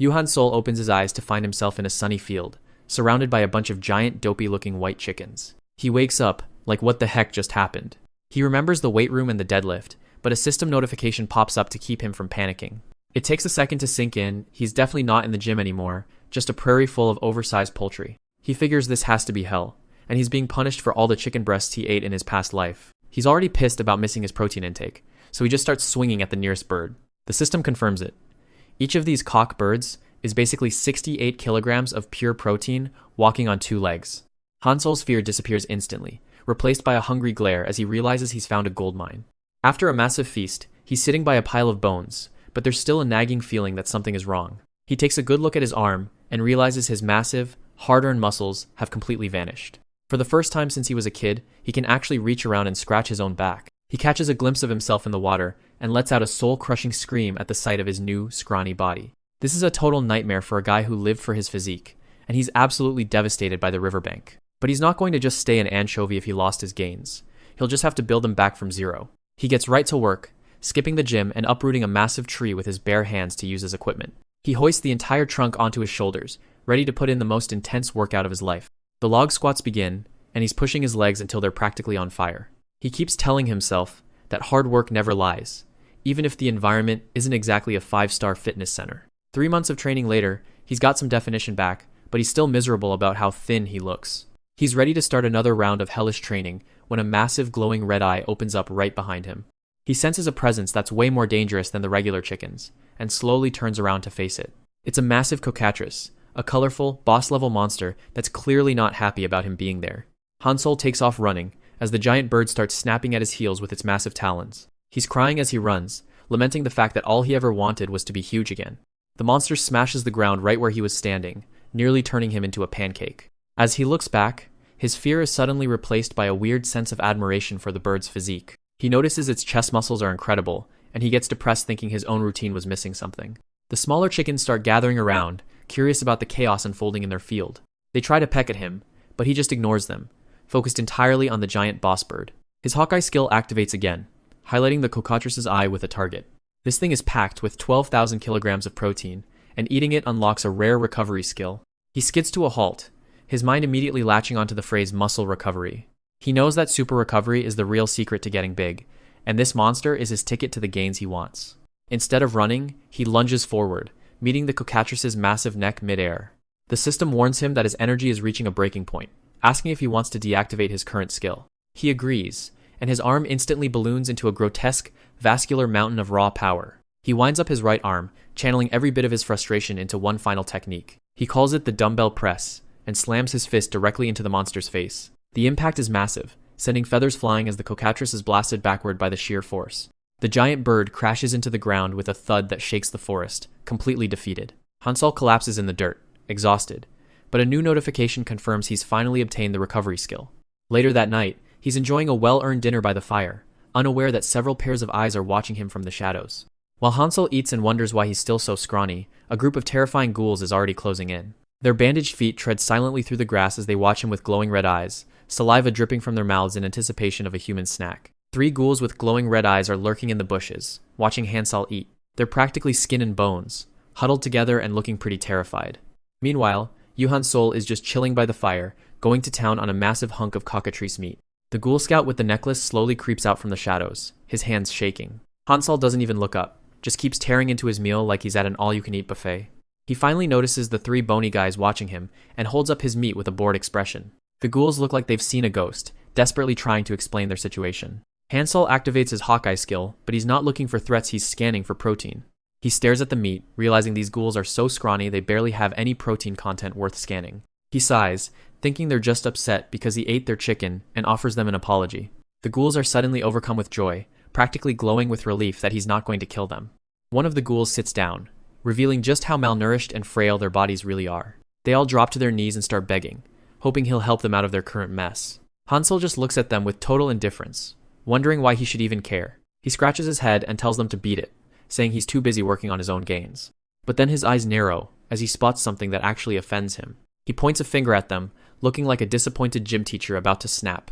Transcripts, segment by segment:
Yuhan Sol opens his eyes to find himself in a sunny field, surrounded by a bunch of giant dopey-looking white chickens. He wakes up, like what the heck just happened? He remembers the weight room and the deadlift, but a system notification pops up to keep him from panicking. It takes a second to sink in. He's definitely not in the gym anymore, just a prairie full of oversized poultry. He figures this has to be hell, and he's being punished for all the chicken breasts he ate in his past life. He's already pissed about missing his protein intake, so he just starts swinging at the nearest bird. The system confirms it. Each of these cock birds is basically 68 kilograms of pure protein walking on 2 legs. Hansol's fear disappears instantly, replaced by a hungry glare as he realizes he's found a gold mine. After a massive feast, he's sitting by a pile of bones, but there's still a nagging feeling that something is wrong. He takes a good look at his arm and realizes his massive, hard-earned muscles have completely vanished. For the first time since he was a kid, he can actually reach around and scratch his own back. He catches a glimpse of himself in the water and lets out a soul-crushing scream at the sight of his new, scrawny body. This is a total nightmare for a guy who lived for his physique, and he's absolutely devastated by the riverbank. But he's not going to just stay an anchovy if he lost his gains. He'll just have to build them back from zero. He gets right to work, skipping the gym and uprooting a massive tree with his bare hands to use as equipment. He hoists the entire trunk onto his shoulders, ready to put in the most intense workout of his life. The log squats begin, and he's pushing his legs until they're practically on fire. He keeps telling himself that hard work never lies, even if the environment isn't exactly a 5-star fitness center. 3 months of training later, he's got some definition back, but he's still miserable about how thin he looks. He's ready to start another round of hellish training when a massive glowing red eye opens up right behind him. He senses a presence that's way more dangerous than the regular chickens, and slowly turns around to face it. It's a massive cockatrice, a colorful, boss-level monster that's clearly not happy about him being there. Hansol takes off running, as the giant bird starts snapping at his heels with its massive talons. He's crying as he runs, lamenting the fact that all he ever wanted was to be huge again. The monster smashes the ground right where he was standing, nearly turning him into a pancake. As he looks back, his fear is suddenly replaced by a weird sense of admiration for the bird's physique. He notices its chest muscles are incredible, and he gets depressed thinking his own routine was missing something. The smaller chickens start gathering around, curious about the chaos unfolding in their field. They try to peck at him, but he just ignores them, focused entirely on the giant boss bird. His Hawkeye skill activates again, highlighting the cockatrice's eye with a target. This thing is packed with 12,000 kilograms of protein, and eating it unlocks a rare recovery skill. He skids to a halt, his mind immediately latching onto the phrase muscle recovery. He knows that super recovery is the real secret to getting big, and this monster is his ticket to the gains he wants. Instead of running, he lunges forward, meeting the cockatrice's massive neck midair. The system warns him that his energy is reaching a breaking point, asking if he wants to deactivate his current skill. He agrees, and his arm instantly balloons into a grotesque, vascular mountain of raw power. He winds up his right arm, channeling every bit of his frustration into one final technique. He calls it the dumbbell press, and slams his fist directly into the monster's face. The impact is massive, sending feathers flying as the cockatrice is blasted backward by the sheer force. The giant bird crashes into the ground with a thud that shakes the forest, completely defeated. Hansol collapses in the dirt, exhausted, but a new notification confirms he's finally obtained the recovery skill. Later that night, he's enjoying a well-earned dinner by the fire, unaware that several pairs of eyes are watching him from the shadows. While Hansol eats and wonders why he's still so scrawny, a group of terrifying ghouls is already closing in. Their bandaged feet tread silently through the grass as they watch him with glowing red eyes, saliva dripping from their mouths in anticipation of a human snack. 3 ghouls with glowing red eyes are lurking in the bushes, watching Hansol eat. They're practically skin and bones, huddled together and looking pretty terrified. Meanwhile, Yuhan Sol is just chilling by the fire, going to town on a massive hunk of cockatrice meat. The ghoul scout with the necklace slowly creeps out from the shadows, his hands shaking. Hansol doesn't even look up, just keeps tearing into his meal like he's at an all-you-can-eat buffet. He finally notices the 3 bony guys watching him and holds up his meat with a bored expression. The ghouls look like they've seen a ghost, desperately trying to explain their situation. Hansol activates his Hawkeye skill, but he's not looking for threats, he's scanning for protein. He stares at the meat, realizing these ghouls are so scrawny they barely have any protein content worth scanning. He sighs, thinking they're just upset because he ate their chicken, and offers them an apology. The ghouls are suddenly overcome with joy, practically glowing with relief that he's not going to kill them. One of the ghouls sits down, revealing just how malnourished and frail their bodies really are. They all drop to their knees and start begging, hoping he'll help them out of their current mess. Hansol just looks at them with total indifference, wondering why he should even care. He scratches his head and tells them to beat it, saying he's too busy working on his own gains. But then his eyes narrow as he spots something that actually offends him. He points a finger at them, looking like a disappointed gym teacher about to snap.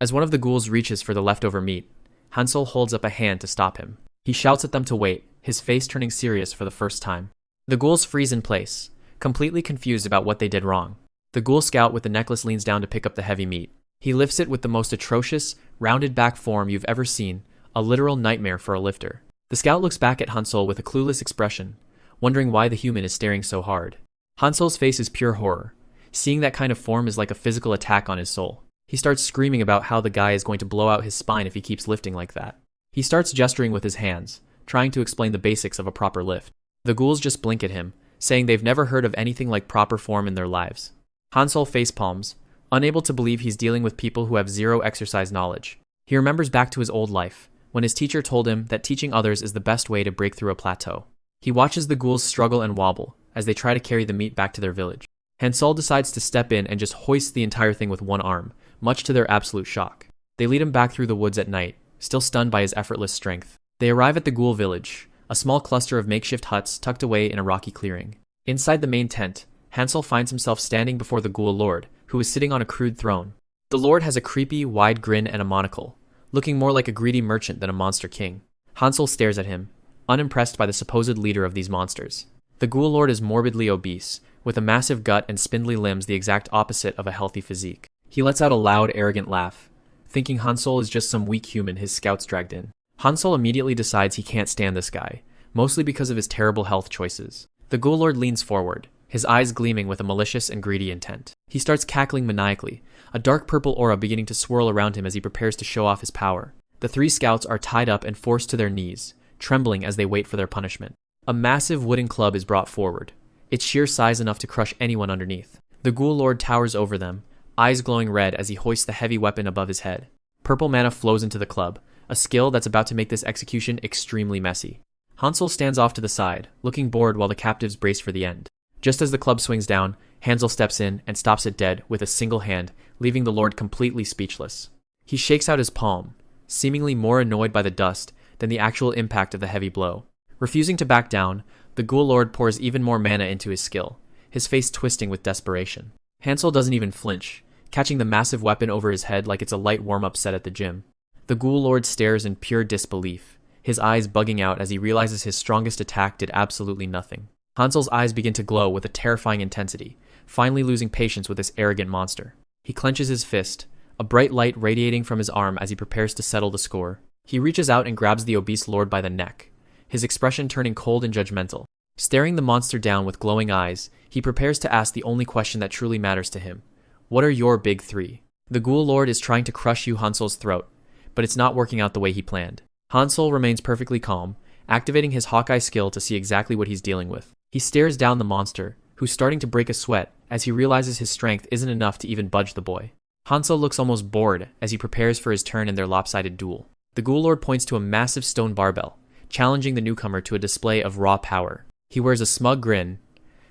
As one of the ghouls reaches for the leftover meat, Hansol holds up a hand to stop him. He shouts at them to wait, his face turning serious for the first time. The ghouls freeze in place, completely confused about what they did wrong. The ghoul scout with the necklace leans down to pick up the heavy meat. He lifts it with the most atrocious, rounded back form you've ever seen, a literal nightmare for a lifter. The scout looks back at Hansol with a clueless expression, wondering why the human is staring so hard. Hansol's face is pure horror. Seeing that kind of form is like a physical attack on his soul. He starts screaming about how the guy is going to blow out his spine if he keeps lifting like that. He starts gesturing with his hands, trying to explain the basics of a proper lift. The ghouls just blink at him, saying they've never heard of anything like proper form in their lives. Hansol facepalms, unable to believe he's dealing with people who have zero exercise knowledge. He remembers back to his old life, when his teacher told him that teaching others is the best way to break through a plateau. He watches the ghouls struggle and wobble as they try to carry the meat back to their village. Hansol decides to step in and just hoist the entire thing with one arm, much to their absolute shock. They lead him back through the woods at night, still stunned by his effortless strength. They arrive at the ghoul village, a small cluster of makeshift huts tucked away in a rocky clearing. Inside the main tent, Hansol finds himself standing before the ghoul lord, who is sitting on a crude throne. The lord has a creepy, wide grin and a monocle, looking more like a greedy merchant than a monster king. Hansol stares at him, unimpressed by the supposed leader of these monsters. The ghoul lord is morbidly obese, with a massive gut and spindly limbs the exact opposite of a healthy physique. He lets out a loud, arrogant laugh, thinking Hansol is just some weak human his scouts dragged in. Hansol immediately decides he can't stand this guy, mostly because of his terrible health choices. The ghoul lord leans forward, his eyes gleaming with a malicious and greedy intent. He starts cackling maniacally, a dark purple aura beginning to swirl around him as he prepares to show off his power. The three scouts are tied up and forced to their knees, trembling as they wait for their punishment. A massive wooden club is brought forward, its sheer size enough to crush anyone underneath. The ghoul lord towers over them, eyes glowing red as he hoists the heavy weapon above his head. Purple mana flows into the club, a skill that's about to make this execution extremely messy. Hansol stands off to the side, looking bored while the captives brace for the end. Just as the club swings down, Hansol steps in and stops it dead with a single hand, leaving the lord completely speechless. He shakes out his palm, seemingly more annoyed by the dust than the actual impact of the heavy blow. Refusing to back down, the ghoul lord pours even more mana into his skill, his face twisting with desperation. Hansol doesn't even flinch, catching the massive weapon over his head like it's a light warm-up set at the gym. The ghoul lord stares in pure disbelief, his eyes bugging out as he realizes his strongest attack did absolutely nothing. Hansol's eyes begin to glow with a terrifying intensity, finally losing patience with this arrogant monster. He clenches his fist, a bright light radiating from his arm as he prepares to settle the score. He reaches out and grabs the obese lord by the neck, his expression turning cold and judgmental. Staring the monster down with glowing eyes, he prepares to ask the only question that truly matters to him. What are your big three? The ghoul lord is trying to crush Hansol's throat, but it's not working out the way he planned. Hansol remains perfectly calm, activating his Hawkeye skill to see exactly what he's dealing with. He stares down the monster, who's starting to break a sweat as he realizes his strength isn't enough to even budge the boy. Hansol looks almost bored as he prepares for his turn in their lopsided duel. The ghoul lord points to a massive stone barbell, challenging the newcomer to a display of raw power. He wears a smug grin,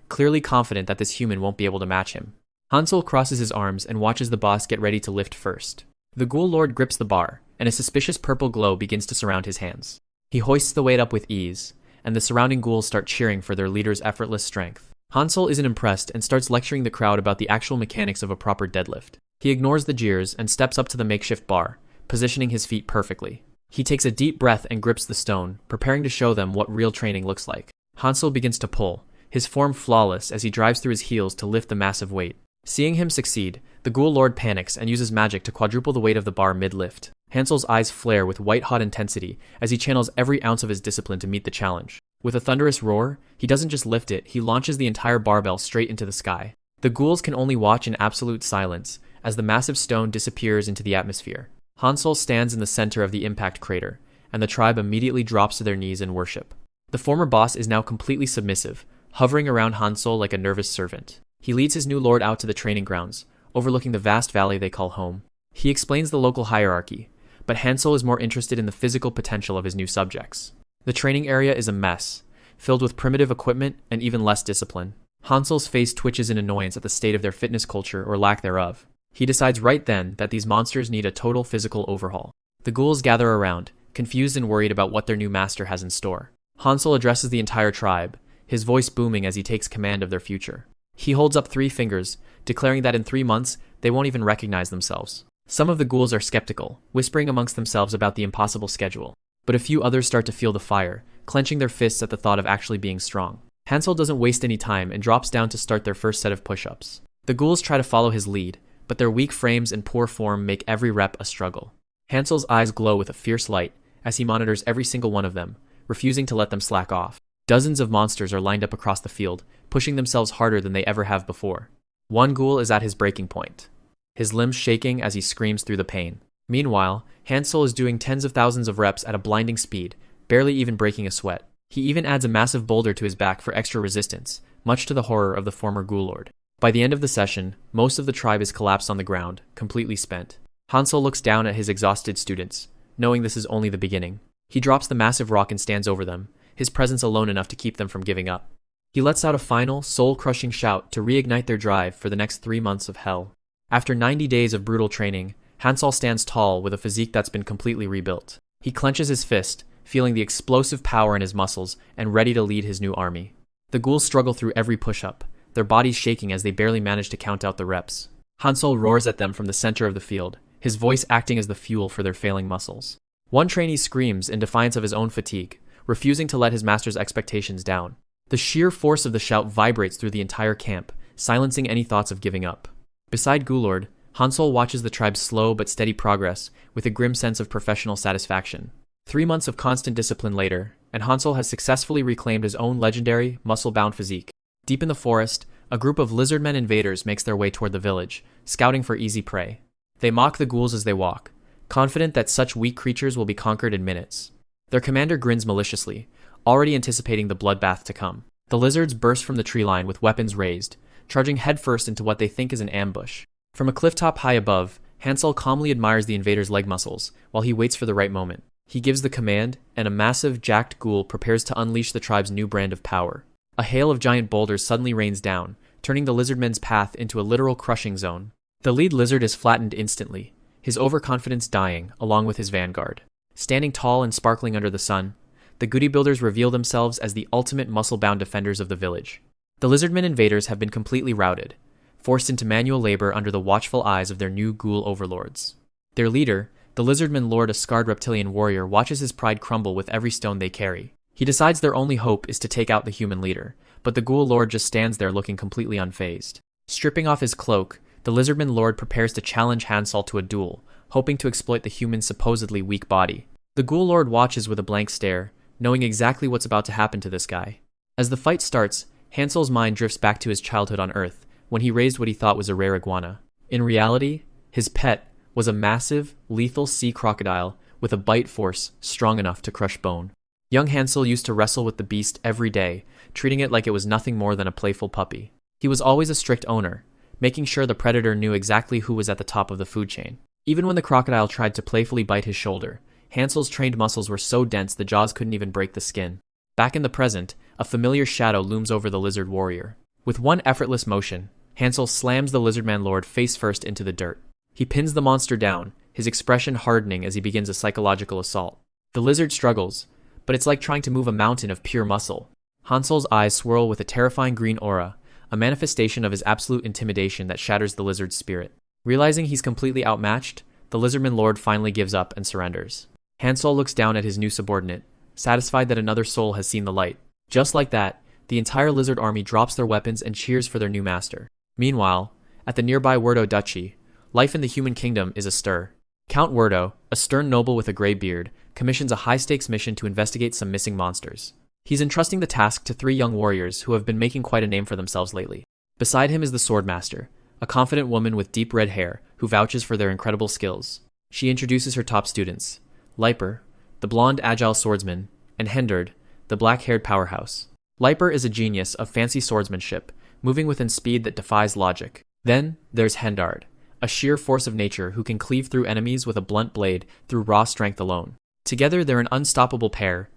clearly confident that this human won't be able to match him. Hansol crosses his arms and watches the boss get ready to lift first. The ghoul lord grips the bar, and a suspicious purple glow begins to surround his hands. He hoists the weight up with ease, and the surrounding ghouls start cheering for their leader's effortless strength. Hansol isn't impressed and starts lecturing the crowd about the actual mechanics of a proper deadlift. He ignores the jeers and steps up to the makeshift bar, positioning his feet perfectly. He takes a deep breath and grips the stone, preparing to show them what real training looks like. Hansol begins to pull, his form flawless as he drives through his heels to lift the massive weight. Seeing him succeed, the ghoul lord panics and uses magic to quadruple the weight of the bar mid-lift. Hansol's eyes flare with white-hot intensity as he channels every ounce of his discipline to meet the challenge. With a thunderous roar, he doesn't just lift it, he launches the entire barbell straight into the sky. The ghouls can only watch in absolute silence as the massive stone disappears into the atmosphere. Hansol stands in the center of the impact crater, and the tribe immediately drops to their knees in worship. The former boss is now completely submissive, hovering around Hansol like a nervous servant. He leads his new lord out to the training grounds, overlooking the vast valley they call home. He explains the local hierarchy, but Hansol is more interested in the physical potential of his new subjects. The training area is a mess, filled with primitive equipment and even less discipline. Hansol's face twitches in annoyance at the state of their fitness culture or lack thereof. He decides right then that these monsters need a total physical overhaul. The ghouls gather around, confused and worried about what their new master has in store. Hansol addresses the entire tribe, his voice booming as he takes command of their future. He holds up 3 fingers, declaring that in 3 months, they won't even recognize themselves. Some of the ghouls are skeptical, whispering amongst themselves about the impossible schedule. But a few others start to feel the fire, clenching their fists at the thought of actually being strong. Hansel doesn't waste any time and drops down to start their first set of push-ups. The ghouls try to follow his lead, but their weak frames and poor form make every rep a struggle. Hansel's eyes glow with a fierce light as he monitors every single one of them, refusing to let them slack off. Dozens of monsters are lined up across the field, pushing themselves harder than they ever have before. One ghoul is at his breaking point, his limbs shaking as he screams through the pain. Meanwhile, Hansel is doing tens of thousands of reps at a blinding speed, barely even breaking a sweat. He even adds a massive boulder to his back for extra resistance, much to the horror of the former ghoul lord. By the end of the session, most of the tribe is collapsed on the ground, completely spent. Hansel looks down at his exhausted students, knowing this is only the beginning. He drops the massive rock and stands over them, his presence alone enough to keep them from giving up. He lets out a final, soul-crushing shout to reignite their drive for the next 3 months of hell. After 90 days of brutal training, Hansel stands tall with a physique that's been completely rebuilt. He clenches his fist, feeling the explosive power in his muscles and ready to lead his new army. The ghouls struggle through every push-up, their bodies shaking as they barely manage to count out the reps. Hansel roars at them from the center of the field, his voice acting as the fuel for their failing muscles. One trainee screams in defiance of his own fatigue, refusing to let his master's expectations down. The sheer force of the shout vibrates through the entire camp, silencing any thoughts of giving up. Beside Ghoulord, Hansel watches the tribe's slow but steady progress with a grim sense of professional satisfaction. 3 months of constant discipline later, and Hansel has successfully reclaimed his own legendary, muscle-bound physique. Deep in the forest, a group of lizardmen invaders makes their way toward the village, scouting for easy prey. They mock the ghouls as they walk, confident that such weak creatures will be conquered in minutes. Their commander grins maliciously, already anticipating the bloodbath to come. The lizards burst from the tree line with weapons raised, charging headfirst into what they think is an ambush. From a clifftop high above, Hansel calmly admires the invaders' leg muscles, while he waits for the right moment. He gives the command, and a massive, jacked ghoul prepares to unleash the tribe's new brand of power. A hail of giant boulders suddenly rains down, turning the lizardmen's path into a literal crushing zone. The lead lizard is flattened instantly, his overconfidence dying, along with his vanguard. Standing tall and sparkling under the sun, the Goody Builders reveal themselves as the ultimate muscle-bound defenders of the village. The lizardmen invaders have been completely routed, forced into manual labor under the watchful eyes of their new ghoul overlords. Their leader, the lizardman lord, a scarred reptilian warrior, watches his pride crumble with every stone they carry. He decides their only hope is to take out the human leader, but the ghoul lord just stands there looking completely unfazed. Stripping off his cloak, the lizardman lord prepares to challenge Hansel to a duel, hoping to exploit the human's supposedly weak body. The ghoul lord watches with a blank stare, knowing exactly what's about to happen to this guy. As the fight starts, Hansel's mind drifts back to his childhood on Earth, when he raised what he thought was a rare iguana. In reality, his pet was a massive, lethal sea crocodile with a bite force strong enough to crush bone. Young Hansel used to wrestle with the beast every day, treating it like it was nothing more than a playful puppy. He was always a strict owner, making sure the predator knew exactly who was at the top of the food chain. Even when the crocodile tried to playfully bite his shoulder, Hansel's trained muscles were so dense the jaws couldn't even break the skin. Back in the present, a familiar shadow looms over the lizard warrior. With one effortless motion, Hansel slams the lizardman lord face first into the dirt. He pins the monster down, his expression hardening as he begins a psychological assault. The lizard struggles, but it's like trying to move a mountain of pure muscle. Hansel's eyes swirl with a terrifying green aura, a manifestation of his absolute intimidation that shatters the lizard's spirit. Realizing he's completely outmatched, the lizardman lord finally gives up and surrenders. Hansel looks down at his new subordinate, satisfied that another soul has seen the light. Just like that, the entire lizard army drops their weapons and cheers for their new master. Meanwhile, at the nearby Werdo Duchy, life in the human kingdom is astir. Count Werdo, a stern noble with a gray beard, commissions a high-stakes mission to investigate some missing monsters. He's entrusting the task to 3 young warriors who have been making quite a name for themselves lately. Beside him is the swordmaster, a confident woman with deep red hair who vouches for their incredible skills. She introduces her top students, Leiper, the blonde agile swordsman, and Hendard, the black-haired powerhouse. Leiper is a genius of fancy swordsmanship, moving within speed that defies logic. Then there's Hendard, a sheer force of nature who can cleave through enemies with a blunt blade through raw strength alone. Together they're an unstoppable pair,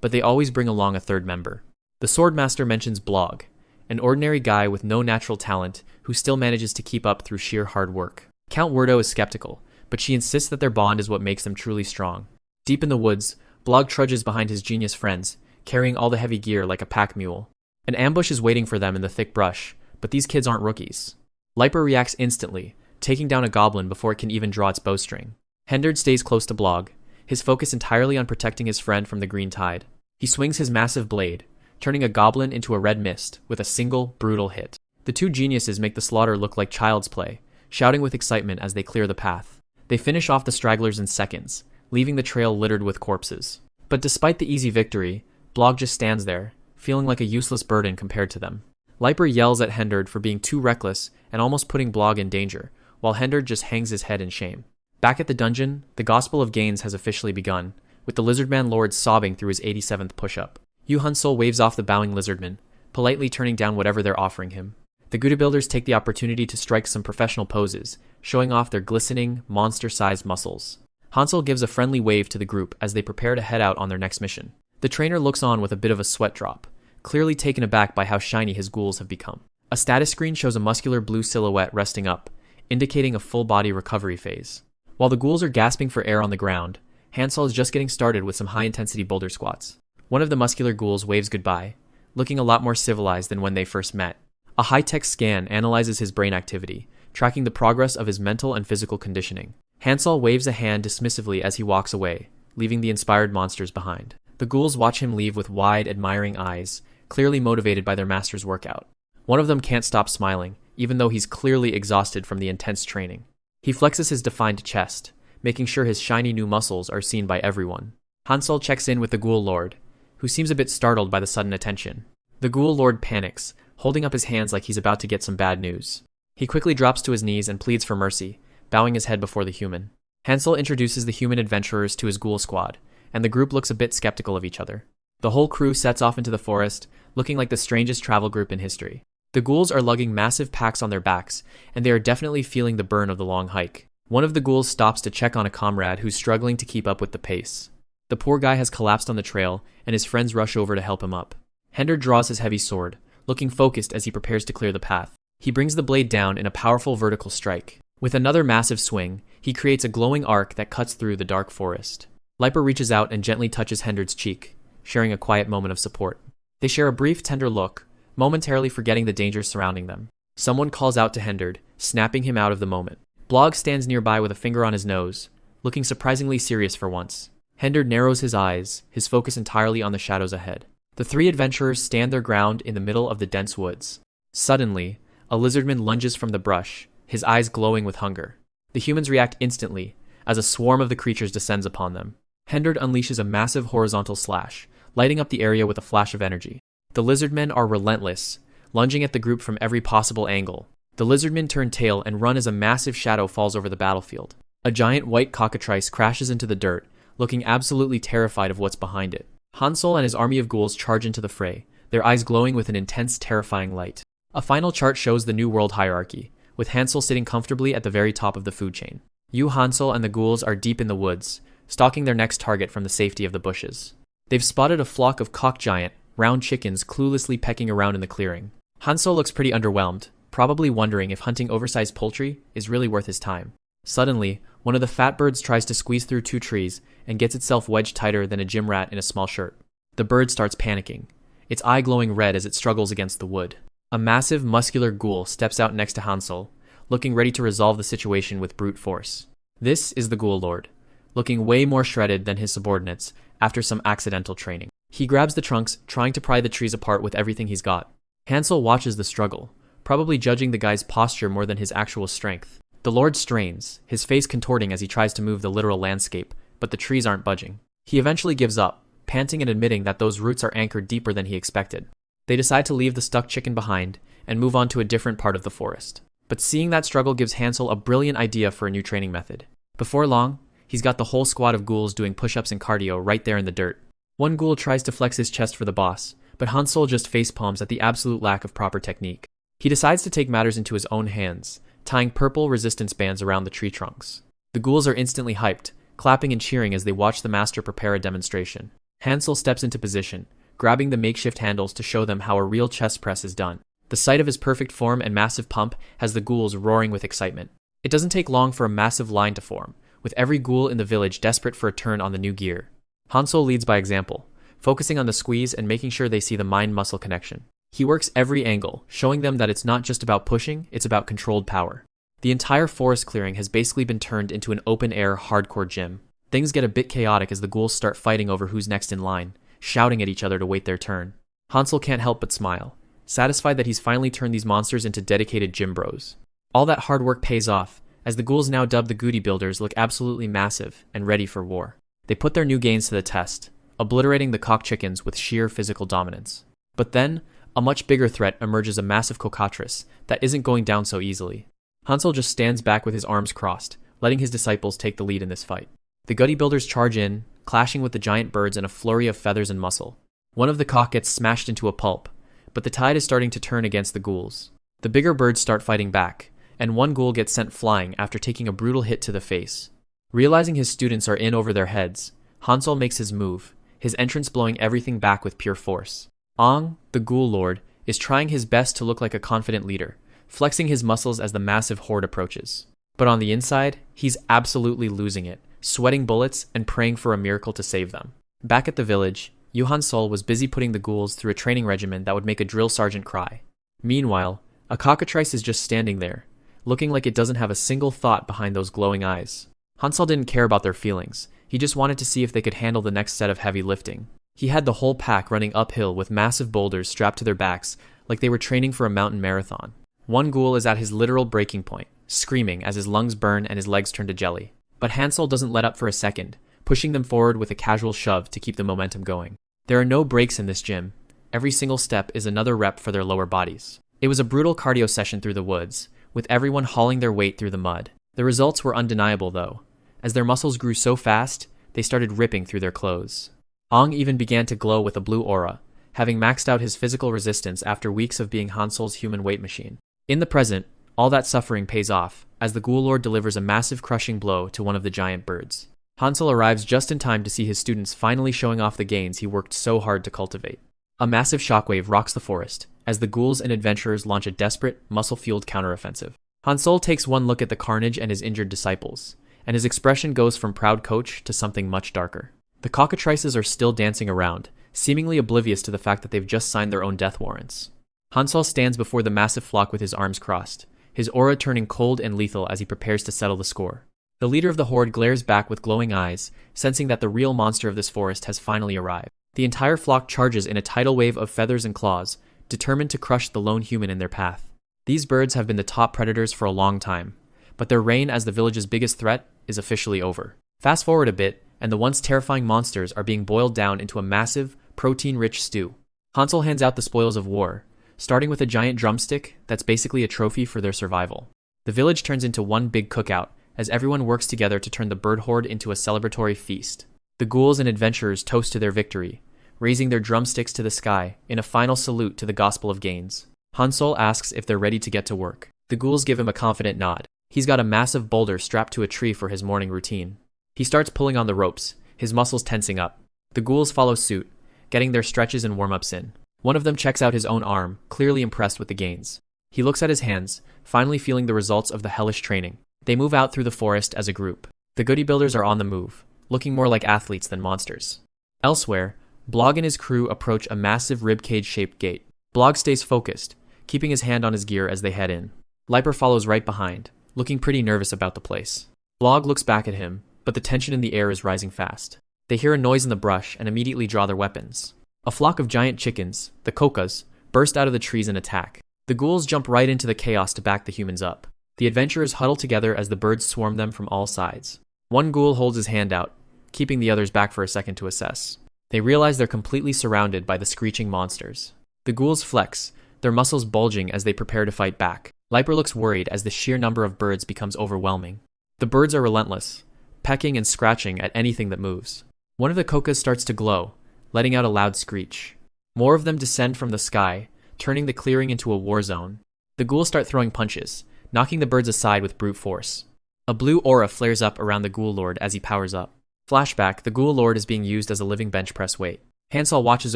but they always bring along a third member. The swordmaster mentions Blog, an ordinary guy with no natural talent who still manages to keep up through sheer hard work. Count Werdo is skeptical, but she insists that their bond is what makes them truly strong. Deep in the woods, Blog trudges behind his genius friends, carrying all the heavy gear like a pack mule. An ambush is waiting for them in the thick brush, but these kids aren't rookies. Leiper reacts instantly, taking down a goblin before it can even draw its bowstring. Hendard stays close to Blog, his focus entirely on protecting his friend from the green tide. He swings his massive blade, turning a goblin into a red mist with a single, brutal hit. The two geniuses make the slaughter look like child's play, shouting with excitement as they clear the path. They finish off the stragglers in seconds, leaving the trail littered with corpses. But despite the easy victory, Blog just stands there, feeling like a useless burden compared to them. Liper yells at Hendard for being too reckless and almost putting Blog in danger, while Hendard just hangs his head in shame. Back at the dungeon, the Gospel of Gains has officially begun, with the Lizardman Lord sobbing through his 87th push-up. Yu Hansol waves off the bowing Lizardman, politely turning down whatever they're offering him. The Gouda builders take the opportunity to strike some professional poses, showing off their glistening, monster-sized muscles. Hansol gives a friendly wave to the group as they prepare to head out on their next mission. The trainer looks on with a bit of a sweat drop, clearly taken aback by how shiny his ghouls have become. A status screen shows a muscular blue silhouette resting up, indicating a full-body recovery phase. While the ghouls are gasping for air on the ground, Hansol is just getting started with some high-intensity boulder squats. One of the muscular ghouls waves goodbye, looking a lot more civilized than when they first met. A high-tech scan analyzes his brain activity, tracking the progress of his mental and physical conditioning. Hansol waves a hand dismissively as he walks away, leaving the inspired monsters behind. The ghouls watch him leave with wide, admiring eyes, clearly motivated by their master's workout. One of them can't stop smiling, even though he's clearly exhausted from the intense training. He flexes his defined chest, making sure his shiny new muscles are seen by everyone. Hansol checks in with the Ghoul Lord, who seems a bit startled by the sudden attention. The Ghoul Lord panics, holding up his hands like he's about to get some bad news. He quickly drops to his knees and pleads for mercy, bowing his head before the human. Hansol introduces the human adventurers to his ghoul squad, and the group looks a bit skeptical of each other. The whole crew sets off into the forest, looking like the strangest travel group in history. The ghouls are lugging massive packs on their backs, and they are definitely feeling the burn of the long hike. One of the ghouls stops to check on a comrade who's struggling to keep up with the pace. The poor guy has collapsed on the trail, and his friends rush over to help him up. Hendard draws his heavy sword, looking focused as he prepares to clear the path. He brings the blade down in a powerful vertical strike. With another massive swing, he creates a glowing arc that cuts through the dark forest. Liper reaches out and gently touches Hendard's cheek, sharing a quiet moment of support. They share a brief, tender look, momentarily forgetting the dangers surrounding them. Someone calls out to Hendard, snapping him out of the moment. Blog stands nearby with a finger on his nose, looking surprisingly serious for once. Hendard narrows his eyes, his focus entirely on the shadows ahead. The three adventurers stand their ground in the middle of the dense woods. Suddenly, a lizardman lunges from the brush, his eyes glowing with hunger. The humans react instantly, as a swarm of the creatures descends upon them. Hendard unleashes a massive horizontal slash, lighting up the area with a flash of energy. The lizardmen are relentless, lunging at the group from every possible angle. The lizardmen turn tail and run as a massive shadow falls over the battlefield. A giant white cockatrice crashes into the dirt, looking absolutely terrified of what's behind it. Hansol and his army of ghouls charge into the fray, their eyes glowing with an intense, terrifying light. A final chart shows the New World hierarchy, with Hansol sitting comfortably at the very top of the food chain. Yu Hansol and the ghouls are deep in the woods, stalking their next target from the safety of the bushes. They've spotted a flock of cock-giant, round chickens cluelessly pecking around in the clearing. Hansol looks pretty underwhelmed, probably wondering if hunting oversized poultry is really worth his time. Suddenly, one of the fat birds tries to squeeze through two trees and gets itself wedged tighter than a gym rat in a small shirt. The bird starts panicking, its eye glowing red as it struggles against the wood. A massive, muscular ghoul steps out next to Hansol, looking ready to resolve the situation with brute force. This is the Ghoul Lord, looking way more shredded than his subordinates after some accidental training. He grabs the trunks, trying to pry the trees apart with everything he's got. Hansol watches the struggle, probably judging the guy's posture more than his actual strength. The Lord strains, his face contorting as he tries to move the literal landscape, but the trees aren't budging. He eventually gives up, panting and admitting that those roots are anchored deeper than he expected. They decide to leave the stuck chicken behind and move on to a different part of the forest. But seeing that struggle gives Hansol a brilliant idea for a new training method. Before long, he's got the whole squad of ghouls doing push-ups and cardio right there in the dirt. One ghoul tries to flex his chest for the boss, but Hansol just facepalms at the absolute lack of proper technique. He decides to take matters into his own hands, tying purple resistance bands around the tree trunks. The ghouls are instantly hyped, clapping and cheering as they watch the master prepare a demonstration. Hansol steps into position, grabbing the makeshift handles to show them how a real chest press is done. The sight of his perfect form and massive pump has the ghouls roaring with excitement. It doesn't take long for a massive line to form, with every ghoul in the village desperate for a turn on the new gear. Hansol leads by example, focusing on the squeeze and making sure they see the mind-muscle connection. He works every angle, showing them that it's not just about pushing, it's about controlled power. The entire forest clearing has basically been turned into an open-air, hardcore gym. Things get a bit chaotic as the ghouls start fighting over who's next in line, shouting at each other to wait their turn. Hansel can't help but smile, satisfied that he's finally turned these monsters into dedicated gym bros. All that hard work pays off, as the ghouls now dubbed the Goody Builders look absolutely massive and ready for war. They put their new gains to the test, obliterating the cock chickens with sheer physical dominance. But then, a much bigger threat emerges, a massive cockatrice that isn't going down so easily. Hansel just stands back with his arms crossed, letting his disciples take the lead in this fight. The Goody Builders charge in, clashing with the giant birds in a flurry of feathers and muscle. One of the cock gets smashed into a pulp, but the tide is starting to turn against the ghouls. The bigger birds start fighting back, and one ghoul gets sent flying after taking a brutal hit to the face. Realizing his students are in over their heads, Hansel makes his move, his entrance blowing everything back with pure force. Ong, the Ghoul Lord, is trying his best to look like a confident leader, flexing his muscles as the massive horde approaches. But on the inside, he's absolutely losing it, sweating bullets and praying for a miracle to save them. Back at the village, Yuhan Sol was busy putting the ghouls through a training regimen that would make a drill sergeant cry. Meanwhile, a cockatrice is just standing there, looking like it doesn't have a single thought behind those glowing eyes. Hansel didn't care about their feelings, he just wanted to see if they could handle the next set of heavy lifting. He had the whole pack running uphill with massive boulders strapped to their backs like they were training for a mountain marathon. One ghoul is at his literal breaking point, screaming as his lungs burn and his legs turn to jelly. But Hansel doesn't let up for a second, pushing them forward with a casual shove to keep the momentum going. There are no breaks in this gym. Every single step is another rep for their lower bodies. It was a brutal cardio session through the woods, with everyone hauling their weight through the mud. The results were undeniable though. As their muscles grew so fast, they started ripping through their clothes. Ong even began to glow with a blue aura, having maxed out his physical resistance after weeks of being Hansel's human weight machine. In the present, all that suffering pays off, as the Ghoul Lord delivers a massive crushing blow to one of the giant birds. Hansel arrives just in time to see his students finally showing off the gains he worked so hard to cultivate. A massive shockwave rocks the forest, as the ghouls and adventurers launch a desperate, muscle-fueled counteroffensive. Hansel takes one look at the carnage and his injured disciples, and his expression goes from proud coach to something much darker. The cockatrices are still dancing around, seemingly oblivious to the fact that they've just signed their own death warrants. Hansel stands before the massive flock with his arms crossed, his aura turning cold and lethal as he prepares to settle the score. The leader of the horde glares back with glowing eyes, sensing that the real monster of this forest has finally arrived. The entire flock charges in a tidal wave of feathers and claws, determined to crush the lone human in their path. These birds have been the top predators for a long time, but their reign as the village's biggest threat is officially over. Fast forward a bit, and the once terrifying monsters are being boiled down into a massive, protein-rich stew. Hansel hands out the spoils of war, starting with a giant drumstick that's basically a trophy for their survival. The village turns into one big cookout, as everyone works together to turn the bird horde into a celebratory feast. The ghouls and adventurers toast to their victory, raising their drumsticks to the sky in a final salute to the gospel of gains. Hansel asks if they're ready to get to work. The ghouls give him a confident nod. He's got a massive boulder strapped to a tree for his morning routine. He starts pulling on the ropes, his muscles tensing up. The ghouls follow suit, getting their stretches and warm-ups in. One of them checks out his own arm, clearly impressed with the gains. He looks at his hands, finally feeling the results of the hellish training. They move out through the forest as a group. The Goody Builders are on the move, looking more like athletes than monsters. Elsewhere, Blog and his crew approach a massive ribcage-shaped gate. Blog stays focused, keeping his hand on his gear as they head in. Liper follows right behind, looking pretty nervous about the place. Blog looks back at him, but the tension in the air is rising fast. They hear a noise in the brush and immediately draw their weapons. A flock of giant chickens, the kokas, burst out of the trees and attack. The ghouls jump right into the chaos to back the humans up. The adventurers huddle together as the birds swarm them from all sides. One ghoul holds his hand out, keeping the others back for a second to assess. They realize they're completely surrounded by the screeching monsters. The ghouls flex, their muscles bulging as they prepare to fight back. Liper looks worried as the sheer number of birds becomes overwhelming. The birds are relentless, pecking and scratching at anything that moves. One of the kokas starts to glow, letting out a loud screech. More of them descend from the sky, turning the clearing into a war zone. The ghouls start throwing punches, knocking the birds aside with brute force. A blue aura flares up around the Ghoul Lord as he powers up. Flashback, the Ghoul Lord is being used as a living bench press weight. Hansel watches